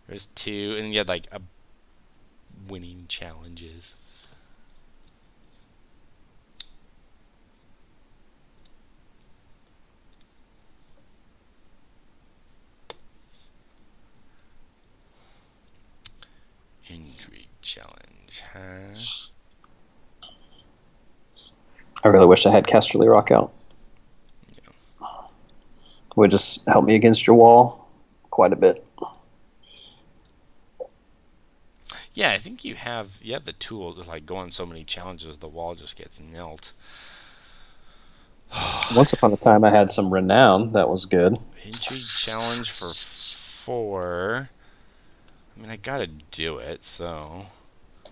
Speaker 2: There's 2, and you had like a winning challenges. Intrigue challenge, huh?
Speaker 3: I really wish I had Casterly Rock out.
Speaker 2: Yeah.
Speaker 3: Would just help me against your wall quite a bit.
Speaker 2: Yeah, I think you have the tool to like go on so many challenges the wall just gets knelt.
Speaker 3: Once upon a time I had some renown. That was good.
Speaker 2: Intrigue challenge for 4. I mean, I gotta do it, so...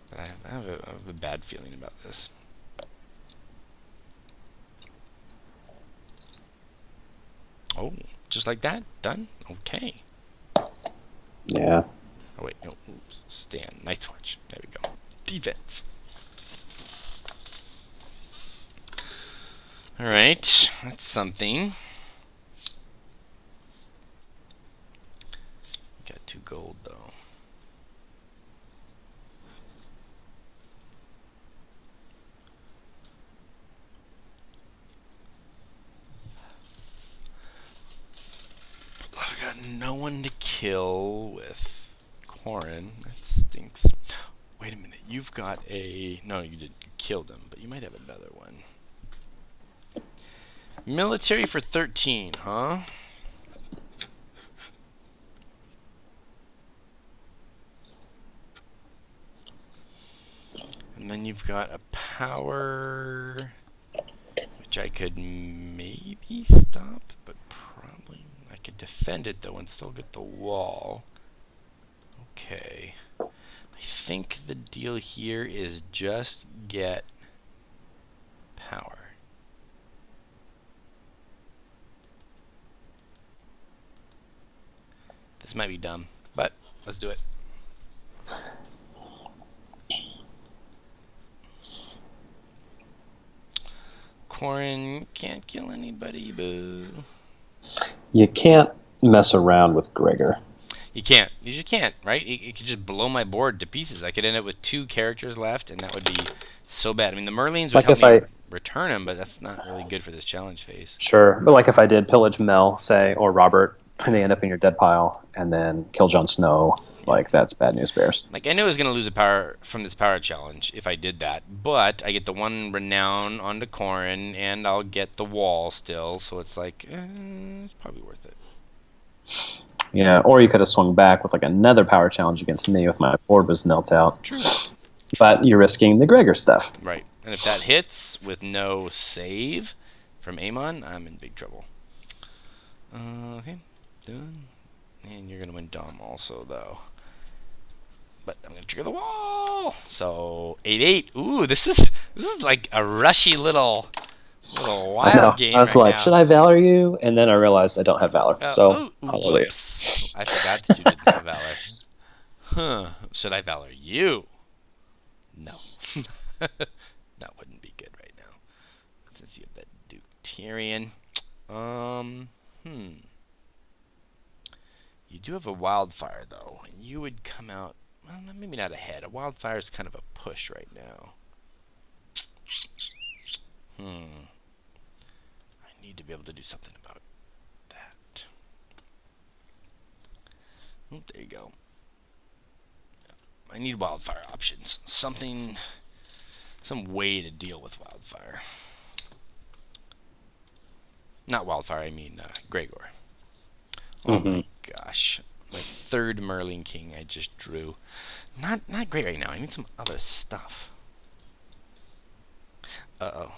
Speaker 2: But I have a bad feeling about this. Oh, just like that? Done? Okay.
Speaker 3: Yeah.
Speaker 2: Oh, wait, no. Oops. Stand. Nice watch. There we go. Defense. Alright. That's something. Got 2 gold, though. I've got no one to kill with Corrin. That stinks. Wait a minute. You've got a... No, you didn't. You killed him, but you might have another one. Military for 13, huh? And then you've got a power... which I could maybe stop, but probably... I could defend it, though, and still get the wall. Okay. I think the deal here is just get power. This might be dumb, but let's do it. Corin can't kill anybody, boo.
Speaker 3: You can't mess around with Gregor.
Speaker 2: You can't. You just can't, right? It could just blow my board to pieces. I could end up with 2 characters left, and that would be so bad. I mean, the Merlins would help me return them, but that's not really good for this challenge phase.
Speaker 3: Sure, but like if I did pillage Mel, say, or Robert, and they end up in your dead pile, and then kill Jon Snow, like that's bad news bears.
Speaker 2: Like I knew I was going to lose a power from this power challenge if I did that, but I get the 1 renown onto Corin, and I'll get the wall still, so it's like, it's probably worth it.
Speaker 3: Yeah, or you could have swung back with like another power challenge against me if my board was knelt out.
Speaker 2: True.
Speaker 3: But you're risking the Gregor stuff.
Speaker 2: Right, and if that hits with no save from Aemon, I'm in big trouble. Okay, done. And you're going to win Dom also, though. But I'm going to trigger the wall. So 8/8. Ooh, this is like a rushy little wild game.
Speaker 3: I was
Speaker 2: right
Speaker 3: like,
Speaker 2: now.
Speaker 3: should I valor you? And then I realized I don't have valor. So hallelujah.
Speaker 2: I forgot that you didn't have valor. Huh? Should I valor you? No. That wouldn't be good right now. Since you have that Duke Tyrion. You do have a wildfire though, and you would come out. Well, maybe not ahead. A wildfire is kind of a push right now. I need to be able to do something about that. Oh, there you go. I need wildfire options. Some way to deal with wildfire. Not wildfire, I mean Gregor. Oh my gosh. My 3rd Merlin King I just drew. Not great right now. I need some other stuff. Uh-oh.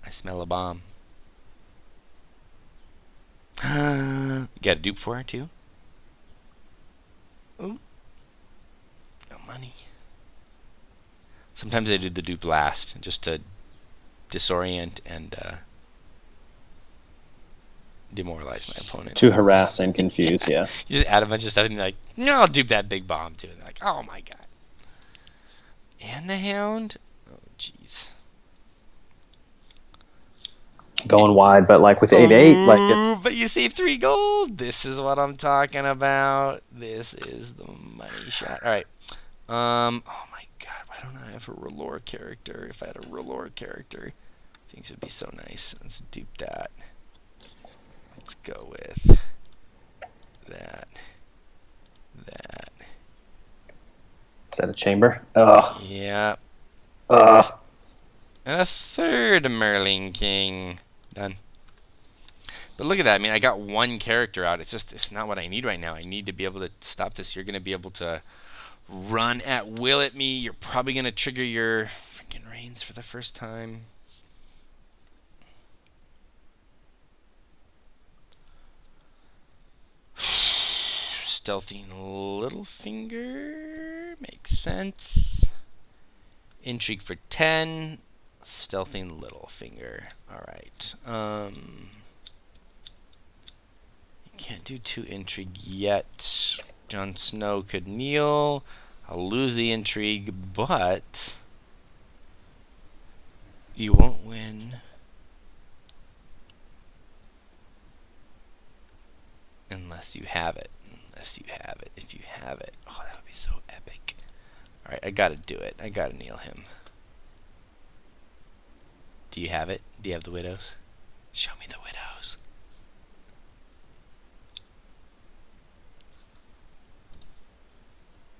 Speaker 2: I smell a bomb. You got a dupe for her too? Ooh. No money. Sometimes I do the dupe last just to disorient and demoralize my opponent.
Speaker 3: To harass and confuse, yeah.
Speaker 2: You just add a bunch of stuff and you're like, no, I'll dupe that big bomb too. And they're like, oh my god. And the Hound? Oh, jeez.
Speaker 3: Going wide, but like with 8/8, like it's...
Speaker 2: But you save 3 gold. This is what I'm talking about. This is the money shot. All right. Oh my god, why don't I have a R'hllor character? If I had a R'hllor character, things would be so nice. Let's dupe that. Let's go with that.
Speaker 3: Is that a chamber? Ugh.
Speaker 2: Yeah.
Speaker 3: Ugh.
Speaker 2: And a 3rd Merlin King. Done. But look at that. I mean, I got 1 character out. It's not what I need right now. I need to be able to stop this. You're going to be able to run at will at me. You're probably going to trigger your freaking reigns for the first time. Stealthy Littlefinger makes sense. Intrigue for 10. Stealthy Littlefinger. Alright. You can't do 2 intrigue yet. Jon Snow could kneel. I'll lose the intrigue, but you won't win unless you have it. If you have it. Oh, that would be so epic. Alright, I gotta do it. I gotta kneel him. Do you have it? Do you have the widows? Show me the widows.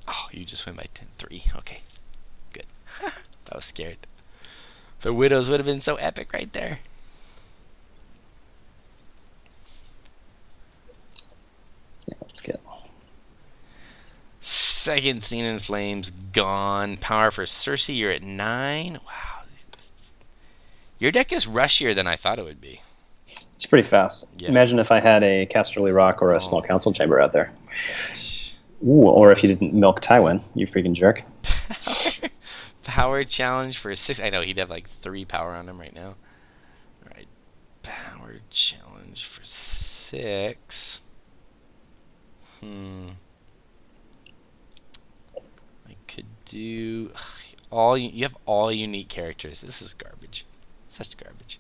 Speaker 2: Oh, you just win by 10-3. Okay. Good. I was scared. The widows would have been so epic right there.
Speaker 3: Yeah, let's get...
Speaker 2: Second Scene in Flames gone. Power for Cersei, you're at 9. Wow. Your deck is rushier than I thought it would be.
Speaker 3: It's pretty fast.
Speaker 2: Yeah.
Speaker 3: Imagine if I had a Casterly Rock or a small council chamber out there. Ooh, or if you didn't milk Tywin, you freaking jerk.
Speaker 2: Power challenge for 6. I know he'd have like 3 power on him right now. Alright. Power challenge for 6. I could do all. You have all unique characters. This is garbage. Such garbage.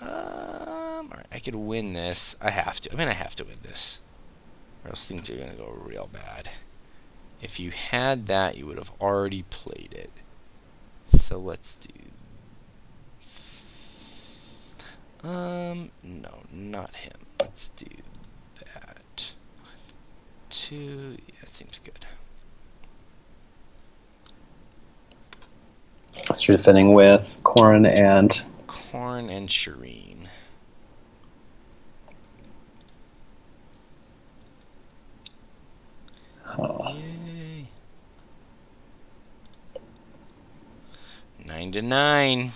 Speaker 2: Alright, I could win this. I have to. I mean, I have to win this, or else things are gonna go real bad. If you had that, you would have already played it. So let's do. No, not him. Let's do that. 2. Yeah, that seems good.
Speaker 3: So you're defending with Corrin and
Speaker 2: Shireen. Yay. 9-9.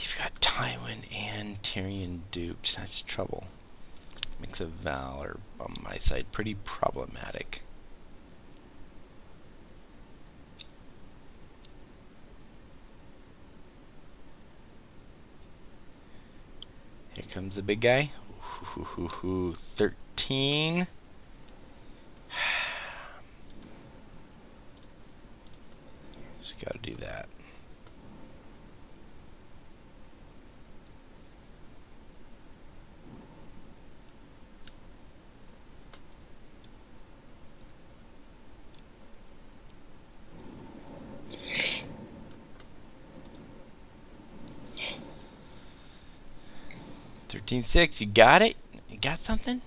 Speaker 2: You've got Tywin and Tyrion duped. That's trouble. Makes a Valor on my side pretty problematic. Here comes the big guy. 13. Just gotta do that. $13.6. You got it? You got something?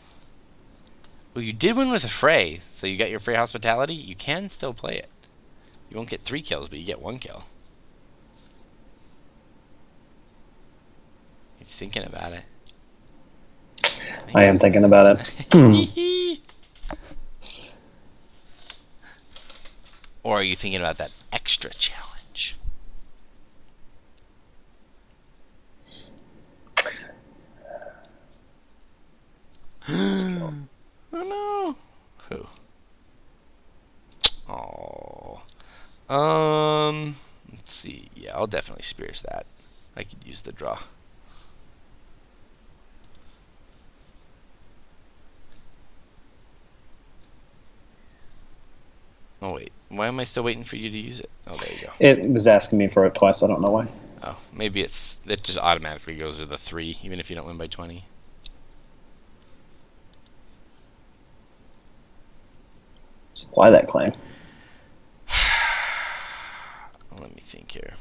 Speaker 2: Well, you did win with a Frey, so you got your Frey hospitality. You can still play it. You won't get 3 kills, but you get 1 kill. He's thinking about it.
Speaker 3: I am thinking about it.
Speaker 2: Or are you thinking about that extra challenge? Oh no! Who? Oh. Let's see. Yeah, I'll definitely Spears that. I could use the draw. Oh wait, why am I still waiting for you to use it? Oh, there you go.
Speaker 3: It was asking me for it twice. I don't know why.
Speaker 2: Oh, maybe it just automatically goes to the 3, even if you don't win by 20.
Speaker 3: Supply that claim.
Speaker 2: Let me think here.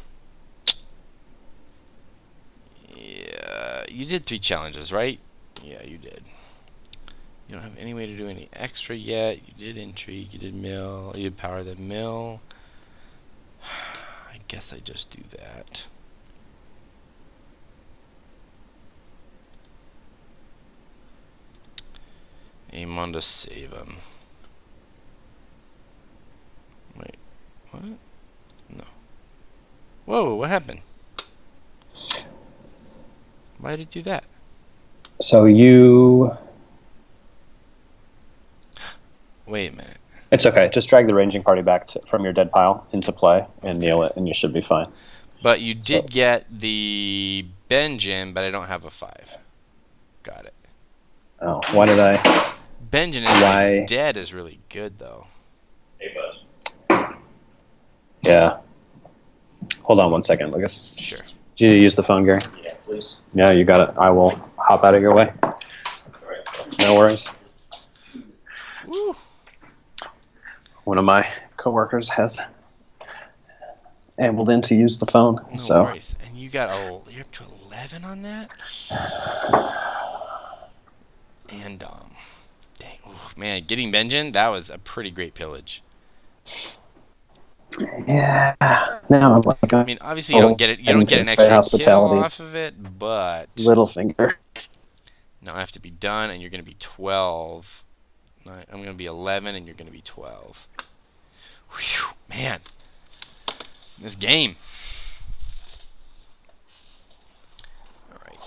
Speaker 2: Yeah, you did 3 challenges, right? Yeah, you did. You don't have any way to do any extra yet. You did intrigue, you did mill, you did power the mill. I guess I just do that. Aim on to save him. Wait, what? No. Whoa, what happened? Why did it do that?
Speaker 3: So you...
Speaker 2: Wait a minute.
Speaker 3: It's okay. Just drag the ranging party back from your dead pile into play and kneel it, and you should be fine.
Speaker 2: But you did get the Benjen, but I don't have a 5. Got it.
Speaker 3: Oh, why did I...
Speaker 2: Benjen is dead is really good, though.
Speaker 4: Hey, Buzz.
Speaker 3: Yeah. Hold on one second, Lucas.
Speaker 2: Sure.
Speaker 3: Did you use the phone, Gary?
Speaker 4: Yeah, please.
Speaker 3: Yeah, you got it. I will hop out of your way.
Speaker 4: All right.
Speaker 3: No worries.
Speaker 2: Woo.
Speaker 3: One of my coworkers has enabled in to use the phone.
Speaker 2: No
Speaker 3: so
Speaker 2: worries. And you got you're up to 11 on that? And, dang. Oof, man, getting Benjen, that was a pretty great pillage.
Speaker 3: yeah. Now like
Speaker 2: I mean, obviously you don't get it. You don't get an extra
Speaker 3: hospitality.
Speaker 2: kill off of it, but
Speaker 3: Littlefinger.
Speaker 2: now I have to be done, and you're going to be 12. I'm going to be 11, and you're going to be 12. Whew, man, this game. All right.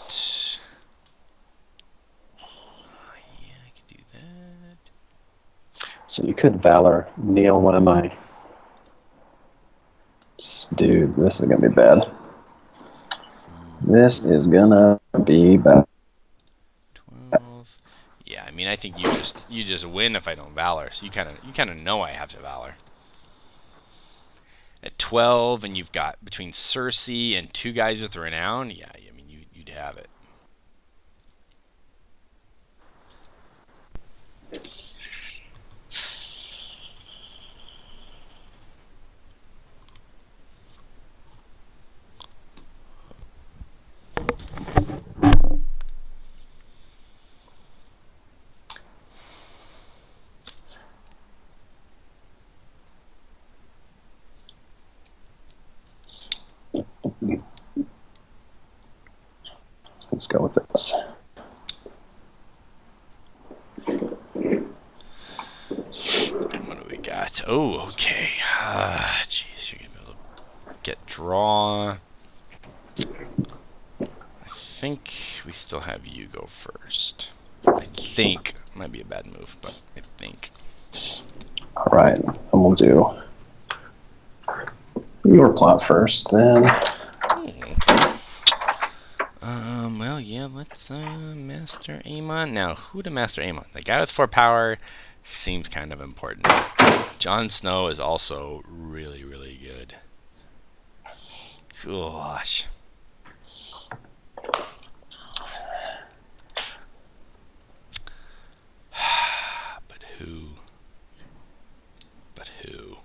Speaker 3: So you could Valor Neil one of my... Dude, this is going to be bad. This is going to be bad.
Speaker 2: 12. Yeah, I mean, I think you just win if I don't Valor. So you kind of know I have to Valor. At 12, and you've got between Cersei and 2 guys with Renown. Yeah, I mean, you'd have it.
Speaker 3: Let's go with this.
Speaker 2: What do we got? Oh, okay. Jeez, you're going to be able to get draw. I think we still have you go first. I think. Might be a bad move, but I think.
Speaker 3: All right, and we'll do your plot first, then.
Speaker 2: Well, yeah, let's Master Aemon. Now, who to Master Aemon? The guy with 4 power seems kind of important. Jon Snow is also really, really good. Gosh. But who? But who?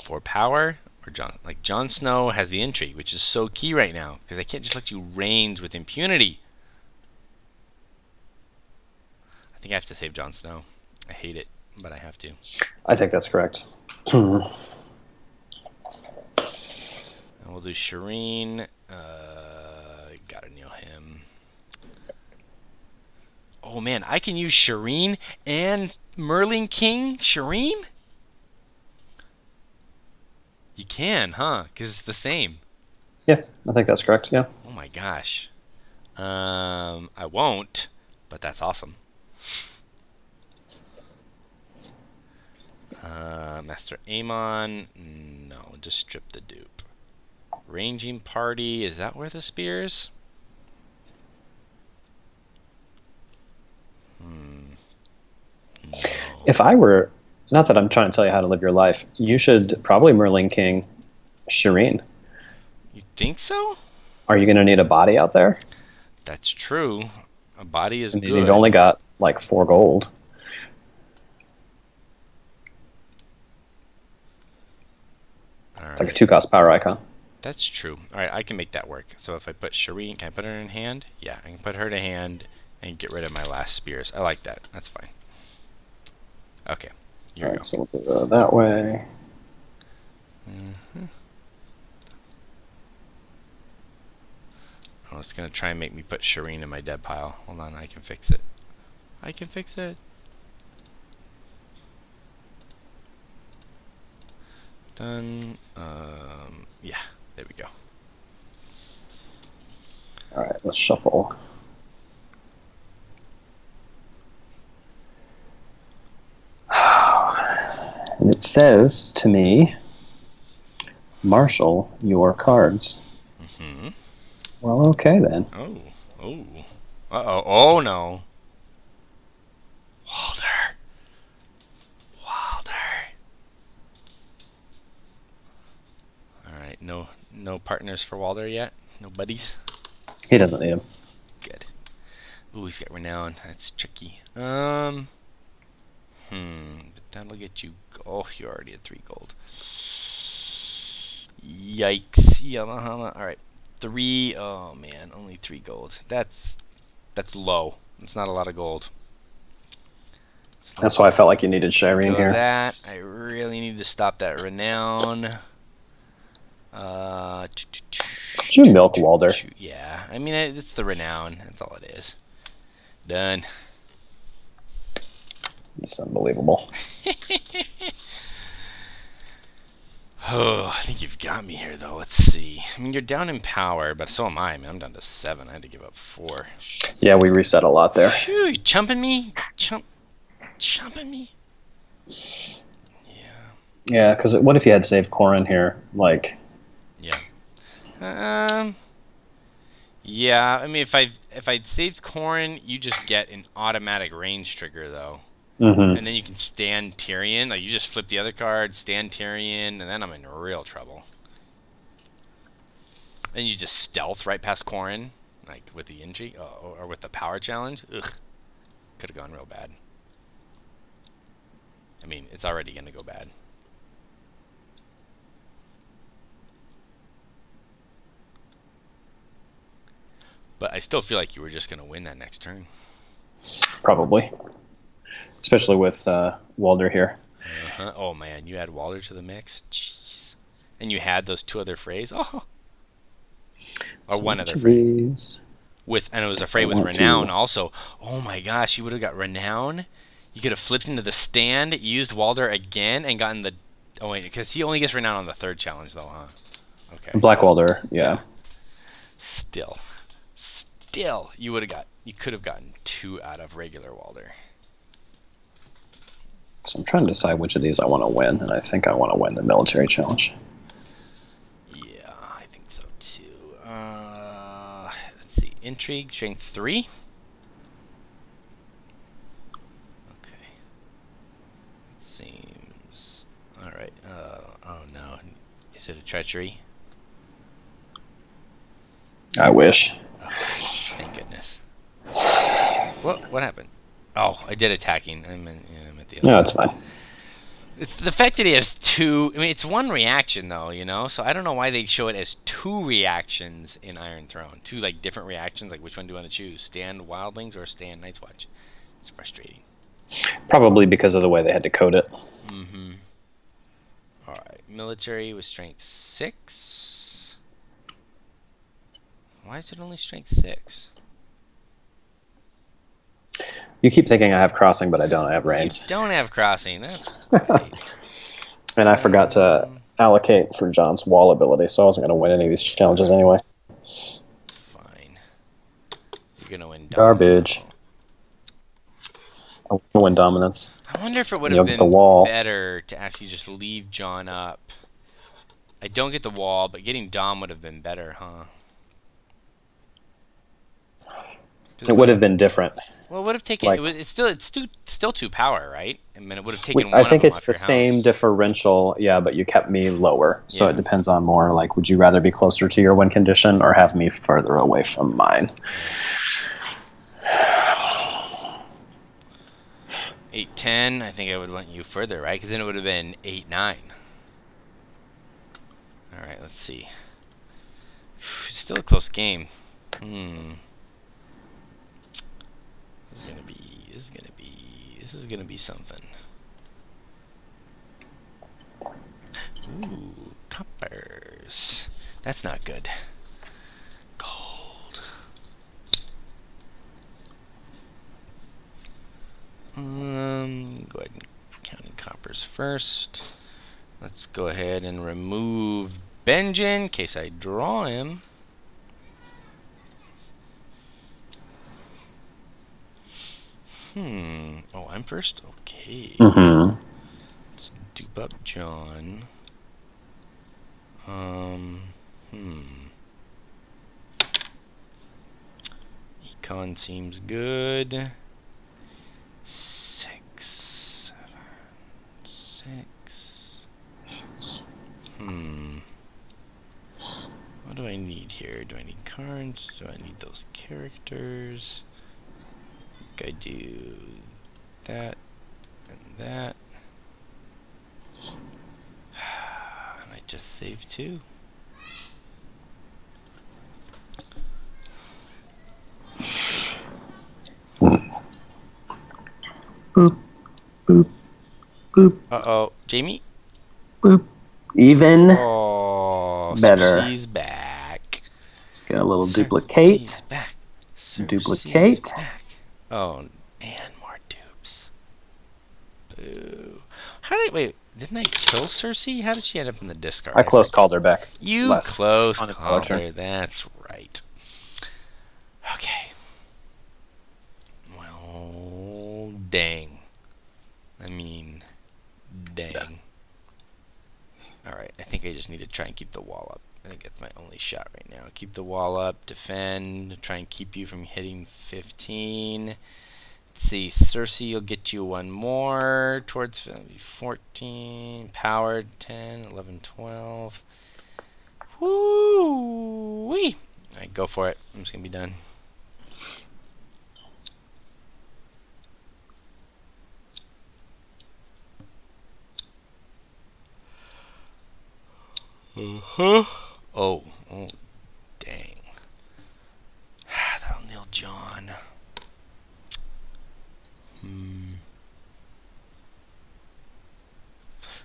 Speaker 2: 4 power? Or Jon Snow has the intrigue, which is so key right now, because I can't just let you range with impunity. I think I have to save Jon Snow. I hate it, but I have to.
Speaker 3: I think that's correct.
Speaker 2: And we'll do Shireen. Gotta nail him. Oh man, I can use Shireen and Merlin King Shireen? You can, huh? Because it's the same.
Speaker 3: Yeah, I think that's correct, yeah.
Speaker 2: Oh my gosh. I won't, but that's awesome. Master Aemon. No, just strip the dupe. Ranging party. Is that worth a spears? No.
Speaker 3: If I were, not that I'm trying to tell you how to live your life, you should probably Merlin King Shireen.
Speaker 2: You think so?
Speaker 3: Are you going to need a body out there?
Speaker 2: That's true. A body is
Speaker 3: I mean,
Speaker 2: good.
Speaker 3: you've only got like 4 gold. It's like a 2-cost power icon.
Speaker 2: That's true. Alright, I can make that work. So if I put Shireen, can I put her in hand? Yeah, I can put her to hand and get rid of my last spears. I like that. That's fine. Okay, here we go.
Speaker 3: So we'll do that way.
Speaker 2: Oh, it's going to try and make me put Shireen in my dead pile. Hold on, I can fix it. I can fix it. Done. Yeah, there we go.
Speaker 3: All right, let's shuffle. And it says to me, marshal your cards.
Speaker 2: Mm-hmm.
Speaker 3: Well, okay then.
Speaker 2: Oh. Oh. Uh-oh. Oh, no. Walder. Alright, no partners for Walder yet? No buddies?
Speaker 3: He doesn't need him.
Speaker 2: Good. Ooh, he's got renown. That's tricky. But that'll get you... Oh, you're already at 3 gold. Yikes. Yamaha. Alright. 3... Oh, man. Only 3 gold. That's low. It's not a lot of gold. So
Speaker 3: That's why I felt like you needed Shireen here.
Speaker 2: that. I really need to stop that renown.
Speaker 3: Did you milk Walder?
Speaker 2: Yeah. I mean, it's the renown. That's all it is. Done.
Speaker 3: It's unbelievable.
Speaker 2: Oh, I think you've got me here, though. Let's see. I mean, you're down in power, but so am I. I mean, I'm down to 7. I had to give up 4.
Speaker 3: Yeah, we reset a lot there.
Speaker 2: Phew, you chumping me? Chumping me? Yeah.
Speaker 3: Yeah, because what if you had saved Corin here? Like,
Speaker 2: Yeah. Yeah. I mean, if I'd saved Corin, you just get an automatic range trigger, though.
Speaker 3: mm-hmm.
Speaker 2: And then you can stand Tyrion. Like, you just flip the other card, stand Tyrion, and then I'm in real trouble. And you just stealth right past Corin, like with the intrigue, or with the power challenge. Ugh. Could have gone real bad. I mean, it's already going to go bad. But I still feel like you were just going to win that next turn.
Speaker 3: Probably. Especially with Walder here.
Speaker 2: Oh, man. You add Walder to the mix? Jeez. And you had those 2 other Freys? Oh. Or one other Frey. And it was a Frey with Renown also. Oh, my gosh. You would have got Renown. You could have flipped into the stand, used Walder again, and gotten the... Oh, wait. Because he only gets Renown on the 3rd challenge, though, huh? Okay.
Speaker 3: Black Walder, yeah.
Speaker 2: Still, you could have gotten 2 out of regular Walder.
Speaker 3: So I'm trying to decide which of these I want to win, and I think I want to win the military challenge.
Speaker 2: Yeah, I think so too. Let's see, intrigue, strength 3. Okay. It seems. All right. Oh no, is it a treachery?
Speaker 3: I wish.
Speaker 2: Okay, thank goodness. What happened? Oh, I did attacking. I'm at the other.
Speaker 3: No, it's fine.
Speaker 2: It's the fact that he has 2. I mean, it's 1 reaction though, you know. So I don't know why they show it as 2 reactions in Iron Throne. 2 like different reactions. Like which one do you want to choose? Stand Wildlings or stand Night's Watch? It's frustrating.
Speaker 3: Probably because of the way they had to code it.
Speaker 2: Mm-hmm. All right, military with strength 6. Why is it only strength 6?
Speaker 3: You keep thinking I have crossing, but I don't. I have reins.
Speaker 2: You don't have crossing. That's great.
Speaker 3: And I forgot to allocate for John's wall ability, so I wasn't going to win any of these challenges anyway.
Speaker 2: Fine. You're going to win
Speaker 3: Garbage. I want to win dominance.
Speaker 2: I wonder if it would have been better to actually just leave John up. I don't get the wall, but getting Dom would have been better, huh?
Speaker 3: It would have been different.
Speaker 2: Well, it would have taken.
Speaker 3: Like,
Speaker 2: It's still 2 power, right? I mean, it would have taken.
Speaker 3: I think it's the same differential, yeah, but you kept me lower. So it depends on more. Like, would you rather be closer to your win condition or have me further away from mine?
Speaker 2: 8-10. I think I would want you further, right? Because then it would have been 8-9. All right, let's see. Still a close game. This is gonna be something. Ooh, coppers. That's not good. Gold. Go ahead and counting coppers first. Let's go ahead and remove Benjen in case I draw him. Oh, I'm first? Okay. Let's dupe up John. Econ seems good. 6, 7, 6. What do I need here? Do I need cards? Do I need those characters? I do that and that. And I just saved 2.
Speaker 3: Boop, boop, boop.
Speaker 2: Uh-oh. Jamie?
Speaker 3: Boop. Even
Speaker 2: better. Cersei's back.
Speaker 3: Let's get a little duplicate.
Speaker 2: Cersei's back.
Speaker 3: Duplicate.
Speaker 2: Back. Oh, and more dupes. Boo. How did wait? Didn't I kill Cersei? How did she end up in the discard?
Speaker 3: I close called her back.
Speaker 2: You
Speaker 3: last
Speaker 2: close
Speaker 3: on the
Speaker 2: called
Speaker 3: torture.
Speaker 2: her. That's right. Okay. Well, dang. I mean, dang.
Speaker 3: Yeah.
Speaker 2: Alright, I think I just need to try and keep the wall up. I think that's my only shot right now. Keep the wall up, defend, try and keep you from hitting 15. Let's see, Cersei will get you one more towards 14. Powered, 10, 11, 12. Woo-wee! Alright, go for it. I'm just going to be done. Oh, dang. That'll nail John.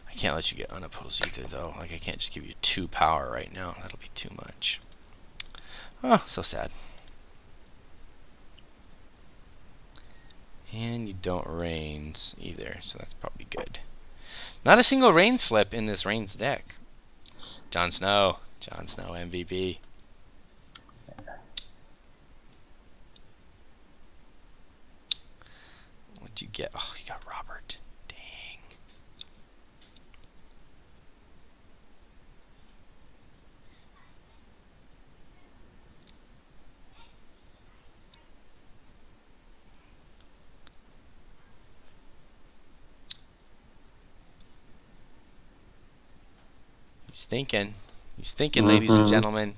Speaker 2: I can't let you get unopposed either, though. Like, I can't just give you 2 power right now. That'll be too much. Oh, so sad. And you don't Reigns either, so that's probably good. Not a single Reigns flip in this Reigns deck. Jon Snow. Jon Snow MVP. What'd you get? Oh, you got Robert. Dang. He's thinking. He's thinking, ladies and gentlemen.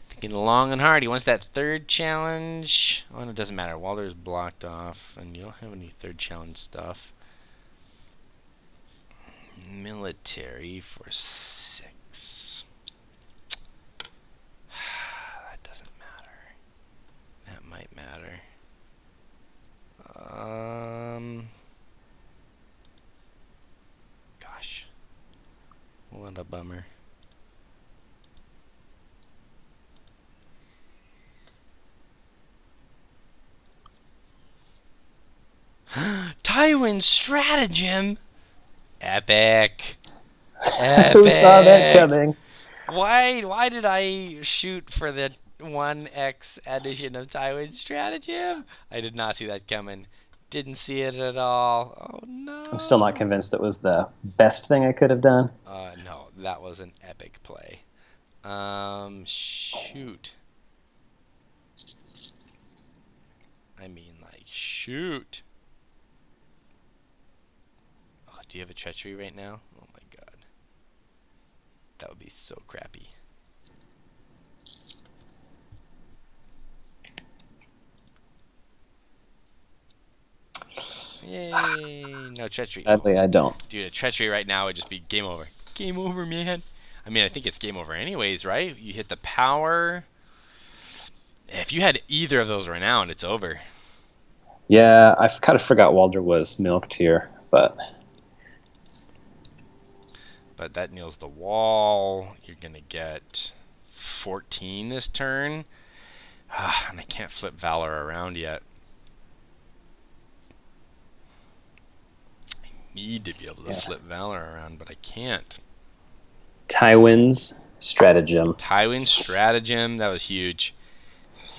Speaker 2: Thinking long and hard. He wants that 3rd challenge. Oh, no, it doesn't matter. Walder's blocked off, and you don't have any 3rd challenge stuff. Military for 6. That doesn't matter. That might matter. Gosh. What a bummer. Tywin stratagem. Epic. Epic.
Speaker 3: Who saw that coming?
Speaker 2: Why did I shoot for the 1x addition of Tywin stratagem? I did not see that coming. Didn't see it at all. Oh no.
Speaker 3: I'm still not convinced it was the best thing I could have done.
Speaker 2: No, that was an epic play. Shoot. I mean, like, shoot. Oh, do you have a treachery right now? Oh my god. That would be so crappy. Yay! No treachery.
Speaker 3: Sadly, I don't.
Speaker 2: Dude, a treachery right now would just be game over. Game over, man. I mean, I think it's game over anyways, right? You hit the power. If you had either of those renowned, it's over.
Speaker 3: Yeah, I kind of forgot Walder was milked here, but
Speaker 2: that nails the wall. You're going to get 14 this turn. And I can't flip Valor around yet. I need to be able to flip Valor around, but I can't.
Speaker 3: Tywin's stratagem.
Speaker 2: Tywin stratagem. That was huge.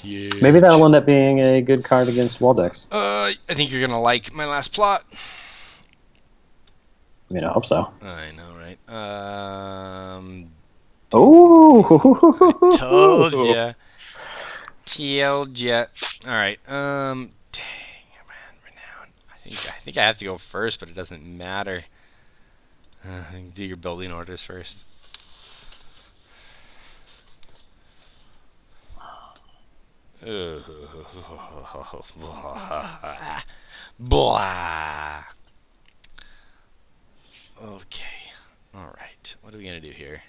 Speaker 2: Huge.
Speaker 3: Maybe that'll end up being a good card against wall decks.
Speaker 2: I think you're going to like my last plot.
Speaker 3: I mean, I hope so.
Speaker 2: I know, right?
Speaker 3: Oh!
Speaker 2: Told ya. Told ya. All right. Dang, man, renown. I think I have to go first, but it doesn't matter. Do your building orders first. Blah. Okay. All right. What are we gonna do here?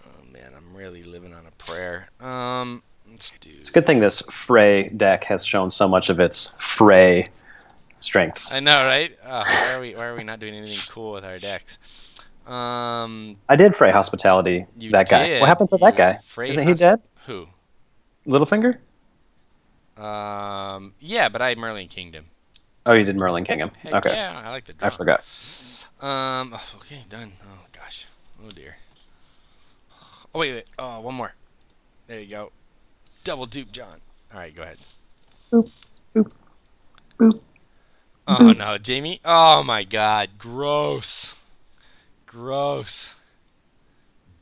Speaker 2: Oh man, I'm really living on a prayer. Let's do.
Speaker 3: It's a good thing this Frey deck has shown so much of its Frey strengths.
Speaker 2: I know, right? Why are we not doing anything cool with our decks?
Speaker 3: I did Frey Hospitality. That guy. What happened to that guy? Isn't he dead?
Speaker 2: Who?
Speaker 3: Littlefinger?
Speaker 2: Yeah, but I Merlin Kingdom.
Speaker 3: Oh, you did Merlin Kingdom.
Speaker 2: Heck
Speaker 3: Okay.
Speaker 2: yeah, I like the draw.
Speaker 3: I forgot.
Speaker 2: Okay, done. Oh gosh. Oh dear. Oh wait. Oh, one more. There you go. Double dupe, John. All right, go ahead.
Speaker 3: Boop, boop, boop.
Speaker 2: Oh no, Jamie. Oh my God. Gross. Gross.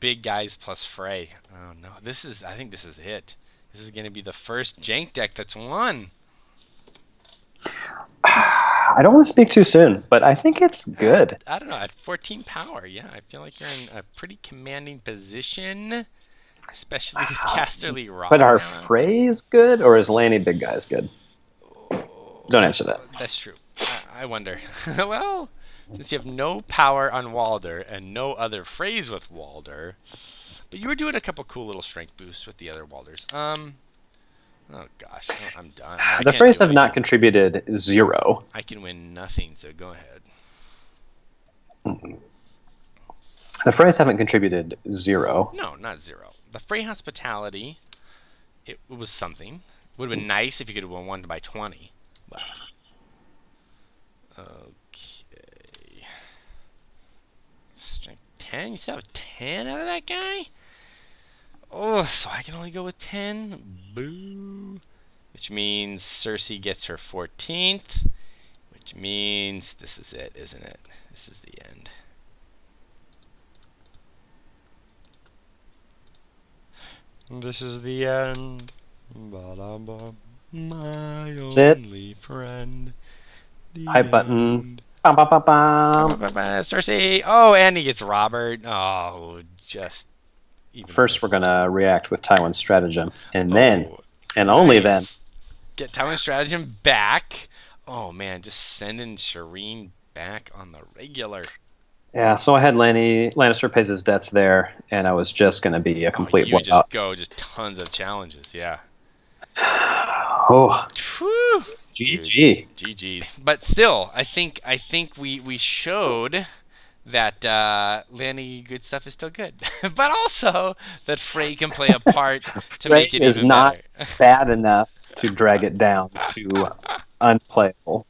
Speaker 2: Big guys plus Frey. Oh no. I think this is it. This is gonna be the first Jank deck that's won.
Speaker 3: I don't want to speak too soon, but I think it's good.
Speaker 2: I don't know. At 14 power, yeah, I feel like you're in a pretty commanding position, especially with Casterly Rock.
Speaker 3: But are
Speaker 2: now.
Speaker 3: Freys good, or is Lanny Big Guys good? Don't answer that.
Speaker 2: That's true. I wonder. Well, since you have no power on Walder and no other Freys with Walder, but you were doing a couple cool little strength boosts with the other Walders. Oh gosh, I'm done.
Speaker 3: The Freys have not contributed 0.
Speaker 2: I can win nothing, so go ahead.
Speaker 3: The Freys haven't contributed 0.
Speaker 2: No, not 0. The Frey Hospitality, it was something. Would have been nice if you could have won 1 by 20. But okay, strength 10. You still have a 10 out of that guy. Oh, so I can only go with 10? Boo. Which means Cersei gets her 14th. Which means this is it, isn't it? This is the end. This is the end. Ba-da-ba. My only friend.
Speaker 3: Hype button. Bum, bum, bum, bum.
Speaker 2: Cersei. Oh, and he gets Robert. Oh, just...
Speaker 3: First, we're going to react with Tywin's stratagem, and then, and only then,
Speaker 2: get Tywin's stratagem back. Oh man, just sending Shireen back on the regular.
Speaker 3: Yeah, so I had Lannister pays his debts there, and I was just going to be a complete
Speaker 2: you would
Speaker 3: wipeout.
Speaker 2: just tons of challenges, yeah.
Speaker 3: Oh,
Speaker 2: Whew.
Speaker 3: GG.
Speaker 2: GG. But still, I think we showed that Lanny good stuff is still good, but also that Frey can play a part to
Speaker 3: Frey
Speaker 2: make it
Speaker 3: is
Speaker 2: even
Speaker 3: not
Speaker 2: better.
Speaker 3: bad enough to drag it down to unplayable.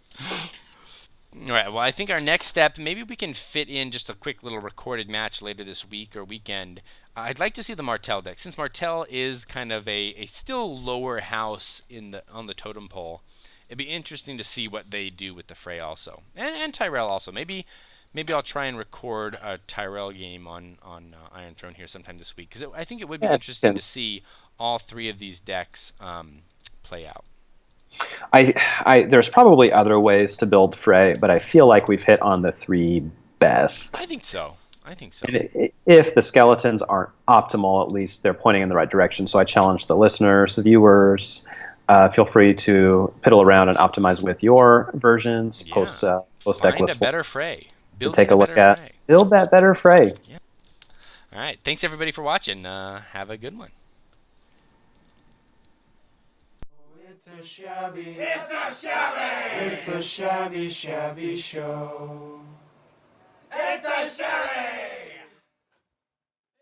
Speaker 2: All right. Well, I think our next step, maybe we can fit in just a quick little recorded match later this week or weekend. I'd like to see the Martell deck, since Martell is kind of a still lower house on the totem pole. It'd be interesting to see what they do with the Frey also, and Tyrell also. Maybe I'll try and record a Tyrell game on Iron Throne here sometime this week, because I think it would be interesting to see all 3 of these decks play out.
Speaker 3: There's probably other ways to build Frey, but I feel like we've hit on the 3 best.
Speaker 2: I think so.
Speaker 3: And if the skeletons aren't optimal, at least they're pointing in the right direction. So I challenge the listeners, the viewers. Feel free to piddle around and optimize with your versions.
Speaker 2: Yeah.
Speaker 3: Post deck
Speaker 2: Find
Speaker 3: lists.
Speaker 2: a better Frey.
Speaker 3: Take a look at. Build that better Frey.
Speaker 2: Yeah. All right. Thanks everybody for watching. Have a good one.
Speaker 1: It's a shabby show.